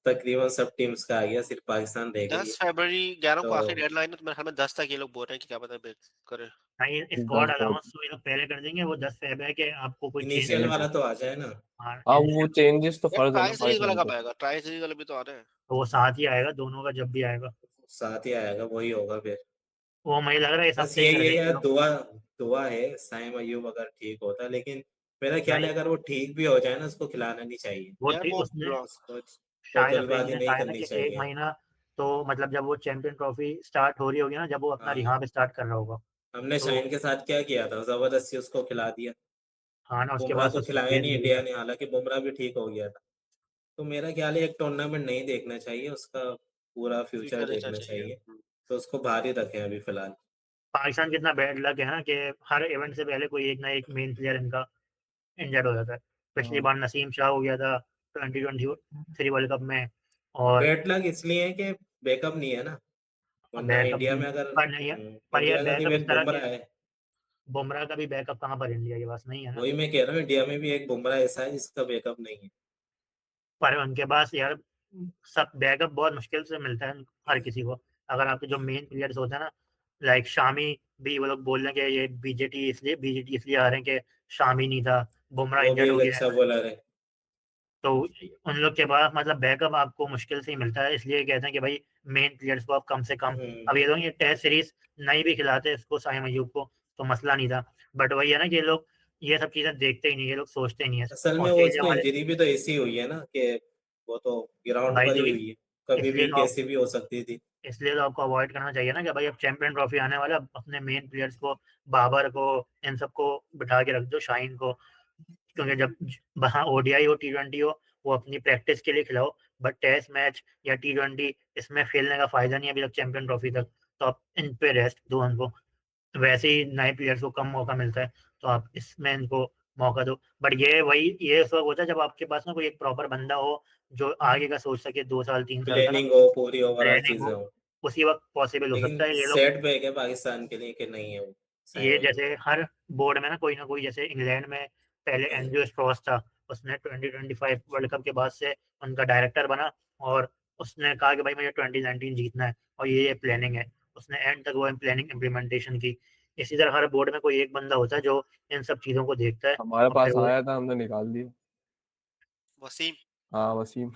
तकरीबन सब टीम्स का आ गया, सिर्फ पाकिस्तान रह गई 10 है। फरवरी 11 तो को आखिरी डेडलाइन है, तो मेरे ख्याल में 10 तक ये लोग बोल रहे हैं कि क्या पता ब्रेक करे। नहीं, स्क्वाड 10 अलाउंस तो ये लोग पहले कर देंगे। वो 10 फेब है कि आपको कोई चेंज इनिशियल करना वाला है। तो आ जाए ना। हाँ, हाँ वो चेंजेस तो यार फर्ज है ना ट्राई सीरीज वाला पाकिस्तान कब पे। आएगा, ट्राई सीरीज वाला भी तो आ रहा है। तो वो साथ ही आएगा दोनों का, जब भी आएगा। साथ ही आएगा, वही होगा फिर। वो मुझे लग रहा है इस बस हफ्ते ही यही कर है देंगे ये यार, लोग। दुआ दुआ है साइम अयूब अगर ठीक होता, लेकिन मेरा ख्याल नहीं, है अगर वो ठीक भी हो जाए ना, उसको खिलाना नहीं चाहिए। वो यार ठीक, वो उसने तो, तो शाहिद अफरीदी जल्दबाजी ने नहीं कहा है ना करनी कि एक चाहिए। महीना, तो मतलब जब वो चैंपियन ट्रॉफी स्टार्ट हो रही होगी ना, जब वो अपना हाँ, रिहाब स्टार्ट कर रहा होगा। हमने तो शाइन के साथ क्या किया था, जबरदस्ती उसको खिला दिया। हाँ ना, उसके बुमराह बाद को उसको खिलाया भेज नहीं भी इंडिया दिया। ने, हालांकि बुमराह भी ठीक हो गया था। तो मेरा ख्याल है एक टूर्नामेंट नहीं देखना चाहिए, उसका पूरा फ्यूचर फ्यूचर रहना देखना चाहिए। चाहिए। तो उसको बाहर ही रखें अभी फिलहाल। पाकिस्तान कितना बैड लक है ना कि हर इवेंट से पहले कोई एक ना एक मेन प्लेयर इनका इंजर्ड हो जाता है। पिछली हाँ बार नसीम शाह हो गया था 2023 वर्ल्ड कप में। और बैड लक इसलिए है कि बैकअप नहीं है ना, वरना बैकअप इंडिया भी में अगर पर नहीं है। पर यार इंडिया का बैकअप टीम इस एक तरह के, बुमराह है। बुमराह का भी बैकअप कहाँ पर इंडिया के पास नहीं है ना। वही मैं कह रहा हूँ, इंडिया में भी एक बुमराह ऐसा है जिसका बैकअप नहीं है। पर उनके पास यार सब बैकअप बहुत मुश्किल से मिलता है हर किसी को। अगर आपके जो मेन प्लेयर्स होते हैं ना, लाइक शामी, भी वो लोग बोल रहे हैं कि ये बीजेटी इसलिए आ रहे हैं कि शामी नहीं था, बुमराह वो भी इंजर्ड हो एक गया अच्छा है। बॉलर है। तो उन लोग के पास मतलब बैकअप आपको मुश्किल से ही मिलता है। इसलिए कहते हैं कि भाई मेन प्लेयर्स को आप कम से कम, हम्म। अब ये लोग ये टेस्ट सीरीज नहीं भी खिलाते इसको, साइम अयूब को, तो मसला नहीं था। बट वही है ना कि ये लोग ये सब चीजें देखते ही नहीं, ये लोग सोचते ही नहीं है। असल में वो ऑस्ट्रेलिया उसको वाले इंजरी भी तो ऐसी हुई है ना कि वो तो ग्राउंड भाई पर तो ही हुई है, कभी इसलिए भी तो कैसी भी हो सकती थी। इसलिए तो आपको अवॉइड करना चाहिए ना कि भाई अब चैंपियन ट्रॉफी आने वाला है, अपने मेन प्लेयर्स को, बाबर को, इन सबको बिठा के रख दो, शाइन को, क्योंकि जब वहाँ ओडीआई हो, टी20 हो, वो अपनी प्रैक्टिस के लिए खिलाओ। बट टेस्ट मैच या टी20 इसमें खेलने का फायदा नहीं है अभी तक चैंपियन ट्रॉफी तक, तो आप इन पे रेस्ट दो उनको। वैसे ही नए प्लेयर्स को कम मौका मिलता है, तो आप इसमें इनको मौका दो। बट ये उस वक्त होता है जब आपके पास ना कोई एक प्रॉपर बंदा हो जो आगे का सोच सके, 2 साल 3 साल का ना प्लानिंग हो पूरी, ओवरऑल प्लानिंग चीजें हो, हो। उसी वक्त पॉसिबल हो लेकिन सकता है। ये लोग सेट बैक है पाकिस्तान के लिए कि नहीं है वो ये साइमन। जैसे हर बोर्ड में ना कोई, जैसे इंग्लैंड में पहले एंड्रयू स्ट्रॉस था, उसने 2025 वर्ल्ड कप के बाद से उनका डायरेक्टर बना, और उसने कहा कि भाई मुझे 2019 जीतना है और ये प्लानिंग है, उसने एंड तक वो प्लानिंग इम्प्लीमेंटेशन की। इसी तरह हर बोर्ड में कोई एक बंदा होता है जो इन सब चीज़ों को देखता है, हमारे और फिर पास वो आया था, हमने निकाल दिया। वसीम। हाँ वसीम।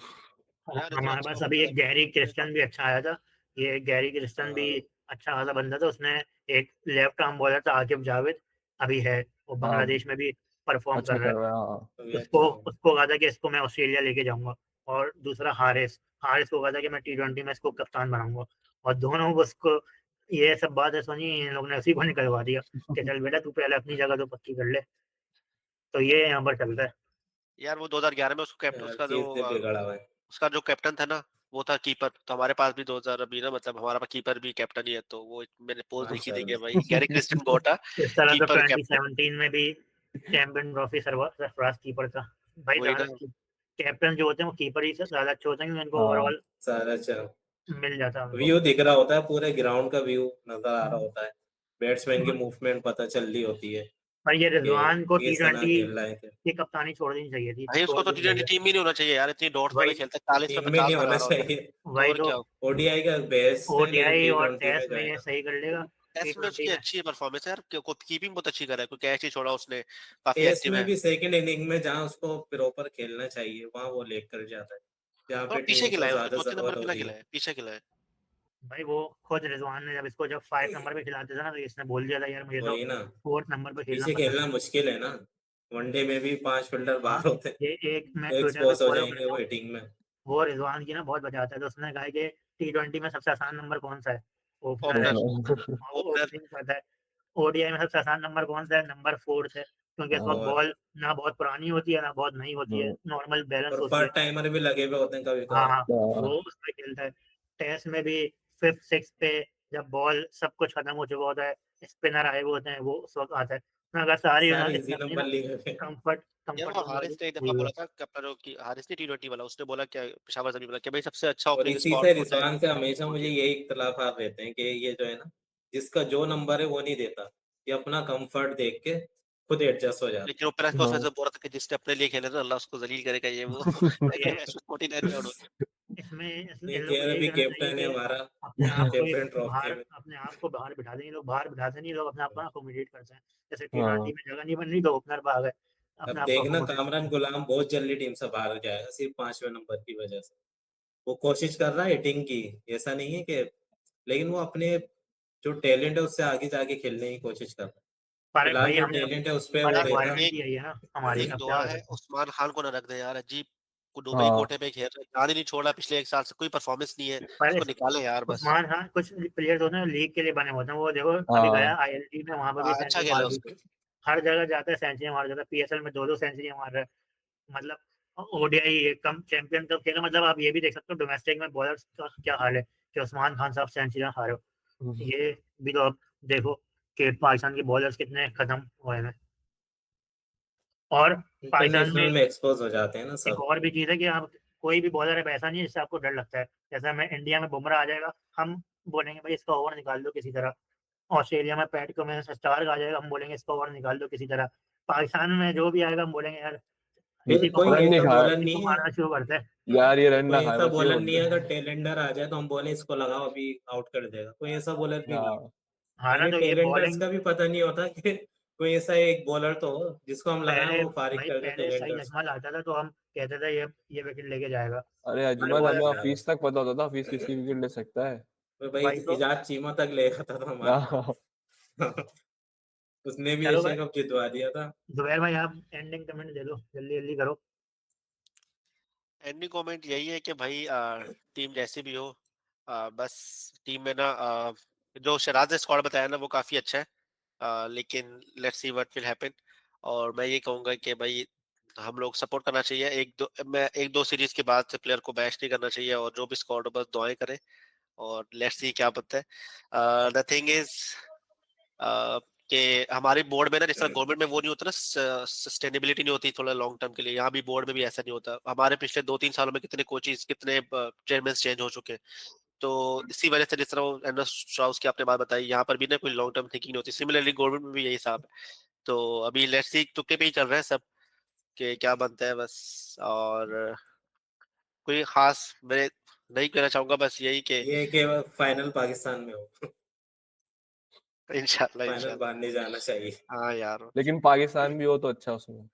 यार ये तो हमारे अच्छा पास हो अभी गया। एक गैरी क्रिस्टन भी अच्छा आया था। ये गैरी क्रिस्टन भी हाँ, अच्छा खासा बंदा था, उसने एक लेफ्ट आर्म बॉलर था आकिब जावेद, अभी है वो हाँ बांग्लादेश में भी परफॉर्म अच्छा कर रहा कर है। रहा है, हाँ। तो भी उसको अच्छा हो। उसको कहा था कि इसको मैं ऑस्ट्रेलिया लेके जाऊंगा। और दूसरा हारिस हारिस को कहा था कि मैं टी20 में इसको कप्तान बनाऊंगा। और दोनों को उसको ये सब बात है सुनी, इन लोग ने उसी को निकलवा दिया कि चल बेटा तू पहले अपनी जगह तो पक्की कर ले। तो ये यहाँ पर चलता है। यार वो 2011 में उसको कैप्टन, हर चीज से बिगड़ा हुआ है। उसका जो कैप्टन था ना, वो था कीपर। तो हमारे पास भी 2000 अभी ना, मतलब हमारा पास कीपर भी कैप्टन ही है, तो वो मैंने पोस्ट देखी थी कि माशाल्लाह। भाई गैरी क्रिस्टन गोटा इस तरह तो कीपर कैप्टन। 2017 में भी चैंपियन ट्रॉफी सरफराज कीपर था। भाई वही ज्यादा ना। कैप्टन जो होते हैं वो कीपर ही से ज्यादा अच्छे होते हैं, क्योंकि उनको हाँ ओवरऑल सारा अच्छा मिल जाता है उनको। व्यू दिख रहा होता है, पूरे ग्राउंड का व्यू नजर आ रहा होता है, बैट्समैन की मूवमेंट पता चल रही होती है पर ये कि रिजवान को टी किस तरह ट्वेंटी खेल रहा है। की कप्तानी छोड़ देनी चाहिए थी, भाई उसको छोड़ तो देनी टी20 चाहिए। टीम में नहीं होना चाहिए यार, इतनी डॉट्स में वही खेलता है, 40 पे टीम में 50 नहीं बना होना रहा होता है। चाहिए। तो वही और तो क्या। ओडीआई का बेस्ट है, लेकिन ओडीआई और टी20 में टेस्ट जो में है ये ना, सही कर लेगा। टी टेस्ट में ट्वेंटी उसकी में अच्छी परफॉर्मेंस है यार, कीपिंग बहुत अच्छी कर रहा है, कोई कैच नहीं छोड़ा उसने, काफी टेस्ट एक्टिव में है। भी सेकंड इनिंग में जहां उसको प्रॉपर खेलना चाहिए वहां वो लेकर जाता है, जहाँ और पे पीछे टीम को खिलाया उसने, ज्यादा चौथे नंबर जरूरत पे ना होती है। खिलाया, पीछे खिलाया। भाई वो खुद रिजवान ने जब 5 नंबर पे खिलाते थे ना, तो इसने बोल दिया था यार मुझे तो वही ना, 4th नंबर पे खेलना पीछे पसंद खेलना है। मुश्किल है ना, वनडे में भी 5 फील्डर हाँ, बाहर होते हैं, ये एक मैं तो ट्विटर पे एक्सपोज हो फॉलो जाएंगे करता वो हूँ, हिटिंग में। वो रिजवान की ना बहुत बचाता है, तो उसने कहा है कि टी20 में सबसे आसान नंबर कौन सा है, ओपनर है। ओपनर। हाँ, वो ओपनर। ओपनिंग करता है। ओडीआई में सबसे आसान नंबर कौन सा है, नंबर 4th है, क्योंकि इस वक्त और बॉल ना बहुत पुरानी होती है ना बहुत नई होती है, नॉर्मल बैलेंस और होती है। पार्ट टाइमर भी लगे हुए होते हैं कभी हाँ कभार। हाँ, वो उसमें खेलता है। टेस्ट में भी 5th 6th पे जब बॉल सब कुछ खत्म हो चुका होता है, स्पिनर आए हुए होते हैं, वो उस वक्त आता है। तो अगर सारी सारे इसने इजी अपनी नंबर ना लिए हुए हैं। कंफर्ट यार कंफर्ट वो जोन वाली हारिस ने एक ली दफा हुई बोला है। था कप्तान की, हारिस ने टी20 वाला, उसने बोला क्या, पेशावर जमी बोला कि भाई सबसे अच्छा और ओपनिंग इसी स्पॉट से होता है रिजवान से हमेशा मुझे ODI। यही इख्तलाफात रहते हैं कि ये जो है ना, जिसका जो नंबर है वो नहीं देता, ये अपना कंफर्ट देख के खुद एडजस्ट हो जाता लेकिन वो प्रेस कॉन्फ्रेंस हाँ। में बोल रहा था कि जिसने अपने लिए खेले ना, अल्लाह उसको जलील करेगा, ये वो। ये 49 पे आउट हो गया। इसमें नहीं, इन लोग को खैर यही अभी करना चाहिए कैप्टन है कि हमारा अपने आप को चैंपियन ट्रॉफी में। अपने आप को बाहर बिठा दें। ये लोग बाहर बिठाते नहीं, ये लोग अपने आप को अकोमोडेट करते हैं। जैसे टी20 हाँ में जगह नहीं बन रही तो ओपनर पर आ गए, अब अपने आप को देखना अकोमोडेट। कामरान गुलाम बहुत जल्दी टीम से बाहर हो जाएगा सिर्फ 5वें नंबर की वजह से। वो कोशिश कर रहा है हिटिंग की, ऐसा नहीं है कि, लेकिन वो अपने जो टैलेंट है उससे आगे जाके खेलने की कोशिश कर रहा है। पर फिलहाल भाई जो हमने टैलेंट है उस पे बट वो यार रहता। रिक्वायरमेंट एक ही यही है ना हमारी, एक अब क्या दुआ कर है, सकते हैं। उस्मान खान को ना रख दे यार, अजीब को दुबई हाँ। कोटे पे खेल रहे, जान ही नहीं छोड़ा पिछले एक साल से, कोई परफॉर्मेंस नहीं है, पर उसको निकाले यार बस। उस्मान खान कुछ प्लेयर्स होते हैं लीग के लिए बने होते हैं, वो देखो अभी गया हाँ आईएलटी में, वहां पर भी अच्छा सेंचुरी खेला मार दी। उसने। हर जगह जाता है सेंचुरी मार देता है, पीएसएल में 2-2 सेंचुरी मार रहा है। मतलब ओडीआई कम चैंपियन कप खेला, मतलब आप ये भी देख सकते हो डोमेस्टिक में बॉलर्स का क्या हाल है कि उस्मान खान साहब सेंचुरी हारे हो। ये भी तो आप देखो कि पाकिस्तान के बॉलर्स कितने खत्म हुए हैं। और पाकिस्तान में इंटरनेशनल में एक्सपोज हो जाते हैं ना एक सब। और भी चीज़ है कि आप कोई भी बॉलर है ऐसा नहीं है जिससे आपको डर लगता है। जैसे मैं इंडिया में बुमराह आ जाएगा, हम बोलेंगे भाई इसका ओवर निकाल दो किसी तरह। ऑस्ट्रेलिया में पैट कमिंस स्टार्क आ जाएगा, हम बोलेंगे इसका ओवर निकाल दो किसी तरह। पाकिस्तान में जो भी आएगा हम बोलेंगे यार फिर इसी को कोई मार रन नहीं ऐसा खाया बॉलर इसी को नहीं है, मारना शुरू करते हैं। यार, ये रन कोई ना खाए ऐसा बस ये बॉलर नहीं बोलते है हैं। अगर टेलेंडर आ जाए तो हम बोले इसको लगाओ अभी आउट कर देगा, कोई ऐसा बॉलर भी नहीं है। हाँ हाँ ना, यानी तो ये टेलेंडर्स बॉलिंग का भी पता नहीं होता कि कोई ऐसा एक बॉलर तो हो जिसको हम लगाएं पहले वो फारिग भाई कर दे पहले सही टेलेंडर्स। अजमल आता था तो हम कहते थे ये विकेट लेके जाएगा। अरे हर अजमल, हमें बॉलर ऑफिस तक पता होता था, ऑफिस किसकी विकेट ले सकता है। तो भाई भाई तो इजाज चीमा तक ले आता था हमारा। हाँ उसने भी चलो एशिया भाई कप जितवा दिया था। जुबैर भाई, आप एंडिंग कमेंट दे दो, जल्दी जल्दी करो। एंडिंग कमेंट यही है कि भाई टीम जैसी भी हो, बस टीम में ना जो शराज ने स्क्वाड बताया ना वो काफी अच्छा है, लेकिन let's see what will happen. और मैं ये कहूंगा कि भाई हम लोग सपोर्ट करना चाहिए, एक दो सीरीज के बाद से प्लेयर को बैश नहीं करना चाहिए, और जो भी स्क्वाड हो बस दुआएं करें, और लेट्स सी क्या बनता है। द थिंग इज कि हमारे बोर्ड में ना, जिस तरह गवर्नमेंट में वो नहीं होता ना, सस्टेनेबिलिटी नहीं होती थोड़ा लॉन्ग टर्म के लिए, यहाँ भी बोर्ड में भी ऐसा नहीं होता। हमारे पिछले 2-3 सालों में कितने कोचेस, कितने चेयरमैन चेंज हो चुके हैं, तो इसी वजह से जिस तरह एंडर स्ट्राउस की आपने बात बताई, यहाँ पर भी ना कोई लॉन्ग टर्म थिंकिंग नहीं होती। सिमिलरली गवर्नमेंट में भी यही हिसाब है। तो अभी लेट्स सी, तुक्के पे ही चल रहा है सब कि क्या बनता है बस। और कोई खास मैं नहीं कहना चाहूंगा, बस यही कि ये है कि फाइनल पाकिस्तान में हो। इंशाल्लाह फाइनल इंशाल्लाह। बाहर नहीं जाना चाहिए। हाँ यार। लेकिन पाकिस्तान भी हो तो अच्छा उसमें।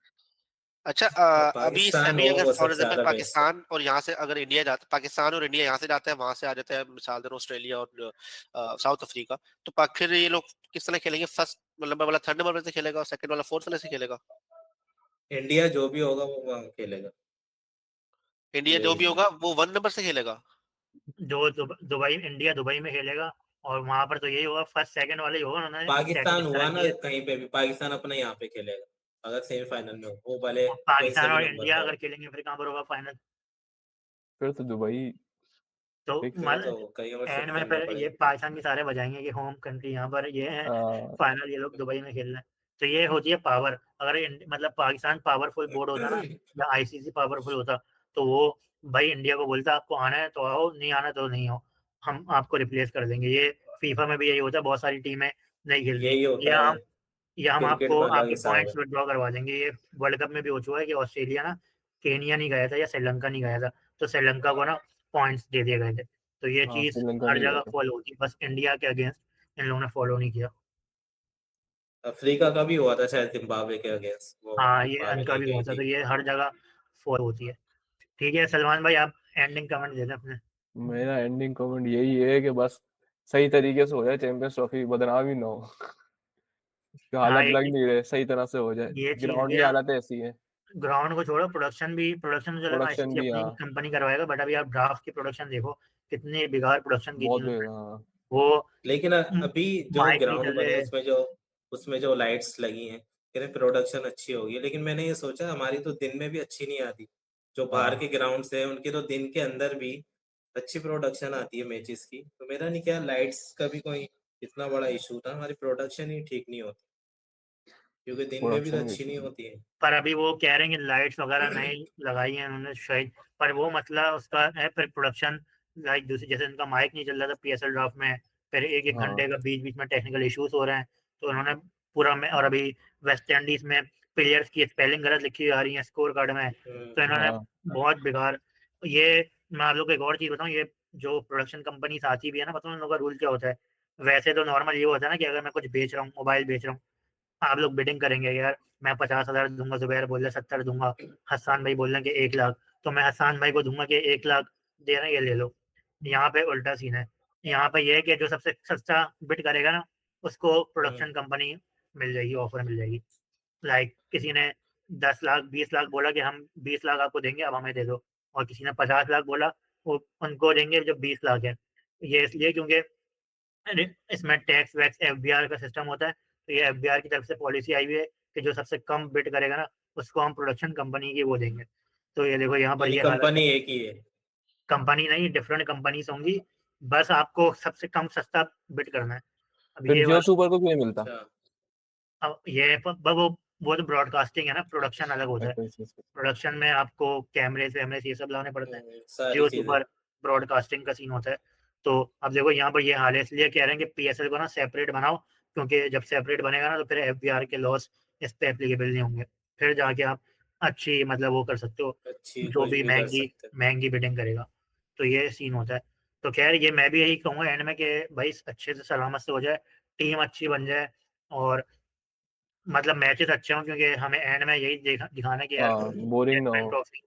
अच्छा, अभी पाकिस्तान अभी हो अगर वो फॉर सबसे एग्जाम्पल ज्यादा बेस्ट है। पाकिस्तान और यहाँ से अगर इंडिया जाता, पाकिस्तान और इंडिया यहाँ से जाता है, वहां से आ जाता है मिसाल दें ऑस्ट्रेलिया और साउथ अफ्रीका, तो फिर ये लोग किस तरह खेलेंगे? फर्स्ट नंबर वाला थर्ड नंबर से खेलेगा और सेकंड वाला फोर्थ वाले से खेलेगा? इंडिया जो भी होगा वो वहाँ खेलेगा। इंडिया जो यही भी है। होगा वो 1 नंबर से खेलेगा। जो दुबई, इंडिया दुबई में खेलेगा, और वहां पर तो यही होगा, फर्स्ट सेकंड वाला ही होगा। उन्होंने सेटिंग पाकिस्तान इस हुआ तरह ना की है। कहीं पे भी, पाकिस्तान अपने यहाँ पे खेलेगा अगर सेमीफाइनल में हो, वो भले और कोई से पाकिस्तान भी और नंबर इंडिया पर अगर हो। खेलेंगे फिर कहाँ पर होगा फाइनल? फिर तो दुबई तो फिक्स। फिर तो कहीं और एंड शिफ्ट में करना फिर ये पड़ेगा। पाकिस्तान के सारे बजाएंगे कि होम कंट्री यहाँ पर ये है, हाँ, फाइनल ये लोग दुबई में खेल रहे हैं। तो ये होती है पावर। अगर मतलब पाकिस्तान पावरफुल बोर्ड होता ना, या आईसीसी पावरफुल होता, तो वो भाई इंडिया को बोलता आपको आना है तो आओ, नहीं आना तो नहीं आओ, हम आपको रिप्लेस कर देंगे। ये फीफा में भी यही होता है, बहुत सारी टीमें नहीं खेलती। यही होता या है। हम या हम क्रिकेट आपको में अलग आपके हिसाब है। पॉइंट्स विड्रॉ करवा देंगे। ये वर्ल्ड कप में भी हो चुका है कि ऑस्ट्रेलिया ना केनिया नहीं गया था या श्रीलंका नहीं गया था, तो श्रीलंका को ना पॉइंट्स दे दिए गए थे। तो ये हाँ, चीज श्रीलंका हर नहीं गया जगह था। फॉलो होती है, बस इंडिया के अगेंस्ट इन लोगों ने फॉलो नहीं किया। अफ्रीका का भी हुआ था शायद जिम्बाब्वे के अगेंस्ट, वो हाँ, ये जिम्बाब्वे इनका नहीं भी गई हुआ था, तो थी। ये हर जगह फॉलो होती है। ठीक है सलमान भाई, आप एंडिंग कमेंट दे दें अपने। मेरा एंडिंग कमेंट यही है कि बस सही तरीके से हो जाए चैंपियंस ट्रॉफी, बदनाम ही ना हो। जो हाँ, हालत लग नहीं रहे, सही तरह से हो जाए। ये चीज ग्राउंड भी की है। हालत ऐसी है। ग्राउंड को छोड़ो, प्रोडक्शन तो चलेगा, प्रोडक्शन आईसीसी भी, अपनी हाँ, कंपनी करवाएगा, बट अभी आप ड्राफ्ट की प्रोडक्शन देखो, कितनी बेकार प्रोडक्शन की थी बहुत उन्होंने। हाँ। वो लेकिन अभी जो माइक नहीं ग्राउंड चल बने रहे। उसमें जो लाइट्स लगी हैं, कह रहे प्रोडक्शन अच्छी होगी, लेकिन मैंने ये सोचा हमारी तो दिन में भी अच्छी नहीं आती। जो बाहर हाँ, के ग्राउंड है उनकी तो दिन के अंदर भी अच्छी प्रोडक्शन आती है मैचेस की। तो मेरा नहीं, क्या लाइट्स का भी कोई इतना बड़ा इशू था, हमारी प्रोडक्शन ही ठीक नहीं होती, क्योंकि दिन में भी तो प्रोडक्शन भी अच्छी नहीं ठीक है। होती है। पर अभी वो कह रहे हैं कि लाइट्स वगैरह नहीं लगाई हैं उन्होंने शायद, पर वो मसला उसका है फिर प्रोडक्शन। लाइक दूसरी, जैसे उनका माइक नहीं चल रहा था पीएसएल ड्राफ्ट में, फिर एक एक हाँ, घंटे का बीच बीच में टेक्निकल इश्यूज हो रहे हैं, तो उन्होंने पूरा में। और अभी वेस्ट इंडीज में प्लेयर्स की स्पेलिंग गलत लिखी हुई आ रही है स्कोर कार्ड में, तो इन्होंने हाँ, बहुत बेकार। ये मैं आप लोग को एक और चीज बताऊँ, ये जो प्रोडक्शन कंपनीज आती भी है ना, बताऊँ उन लोगों का रूल क्या होता है। वैसे तो नॉर्मल ये होता है ना कि अगर मैं कुछ बेच रहा हूँ, मोबाइल बेच रहा हूँ, आप लोग बिडिंग करेंगे यार, मैं 50,000 दूंगा, जुबैर बोल रहे 70 दूंगा, हसान भाई बोल रहे हैं कि 1 लाख, तो मैं हसान भाई को दूंगा कि 1 लाख दे रहे हैं, ये ले लो। यहाँ पे उल्टा सीन है। यहाँ पे ये है कि जो सबसे सस्ता बिड करेगा ना, उसको हम्म, प्रोडक्शन कंपनी मिल जाएगी, ऑफर मिल जाएगी। लाइक किसी ने 10 लाख 20 लाख बोला कि हम 20 लाख आपको देंगे, अब हमें दे दो, और किसी ने 50 लाख बोला, वो उनको देंगे जो 20 लाख है। ये इसलिए क्योंकि अरे, इसमें टैक्स वैक्स एफबीआर का सिस्टम होता है, तो ये एफबीआर की तरफ से पॉलिसी आई हुई है कि जो सबसे कम बिड करेगा ना, उसको हम प्रोडक्शन कंपनी की वो देंगे। तो ये देखो यहाँ पर यानी ये हालत है। कंपनी एक ही है। कंपनी नहीं, डिफरेंट कंपनीज होंगी, बस आपको सबसे कम सस्ता बिड करना है। अब फिर ये जियो वाला, सुपर को क्यों नहीं मिलता? अच्छा। अब ये वो तो ब्रॉडकास्टिंग है ना, प्रोडक्शन अलग होता है। अच्छा, अच्छा, अच्छा। प्रोडक्शन में आपको कैमरेज वैमरेज ये सब लाने पड़ते हैं। सारी जियो चीजें। सुपर ब्रॉडकास्टिंग का सीन होता है। तो अब देखो यहाँ पर ये हाल है, इसलिए कह रहे हैं कि पीएसएल को ना सेपरेट बनाओ, क्योंकि जब सेपरेट बनेगा ना, तो फिर एफबीआर के लॉस इस पे एप्लीकेबल नहीं होंगे। फिर जाके आप अच्छी मतलब वो कर सकते हो, अच्छी जो कुछ भी भी कर महंगी सकते हैं। महंगी बिडिंग करेगा। तो ये सीन होता है। तो खैर, ये मैं भी यही कहूँगा एंड में कि भाई अच्छे से सलामत से हो जाए, टीम अच्छी बन जाए, और मतलब मैचेस अच्छे हों, क्योंकि हमें एंड में यही दिखाना है कि यार हाँ, बोरिंग ना चैंपियन हो। ट्रॉफी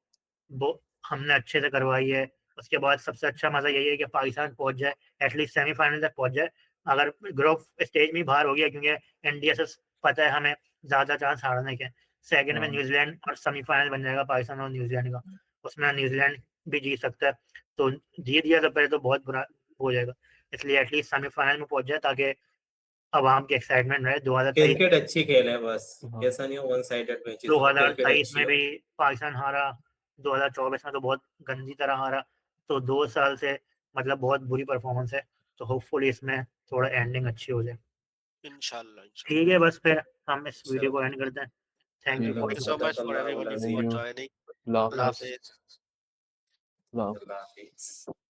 वो हमने अच्छे से करवाई है। उसके बाद सबसे अच्छा मजा यही है कि पाकिस्तान पहुंच जाए, एटलीस्ट सेमीफाइनल तक पहुंच जाए। अगर ग्रुप स्टेज में ही बाहर हो गया, क्योंकि इंडिया से पता है हमें ज़्यादा चांस हारने के। सेकंड में हाँ। न्यूज़ीलैंड और सेमीफाइनल बन जाएगा पाकिस्तान और न्यूज़ीलैंड का, उसमें न्यूज़ीलैंड भी जीत सकता है, तो जीत गया तो पहले तो बहुत बुरा हो जाएगा, इसलिए एटलीस्ट सेमीफाइनल में पहुंच जाए ताकि आवाम की एक्साइटमेंट रहे। 2023 क्रिकेट अच्छी खेल है बस, हाँ। ऐसा नहीं हो वन साइडेड मैचेस हो, क्रिकेट 2023 अच्छी में हो। भी पाकिस्तान हारा, 2024 में तो बहुत गंदी तरह हारा, तो 2 साल से मतलब बहुत बुरी परफॉर्मेंस है, तो होपफुली इसमें थोड़ा एंडिंग अच्छी हो जाए। इंशाल्लाह इंशाल्लाह। ठीक है, बस फिर हम इस वीडियो को चलो एंड करते हैं। थैंक यू ठीक है फॉर थैंक यू भाई। सो मच फॉर एवरीवन जज़ाकल्लाह फॉर Thank you. जॉइनिंग। अल्लाह अल्लाह हाफिज़। हाफिज। अल्लाह हाफिज़। अल्लाह हाफिज़।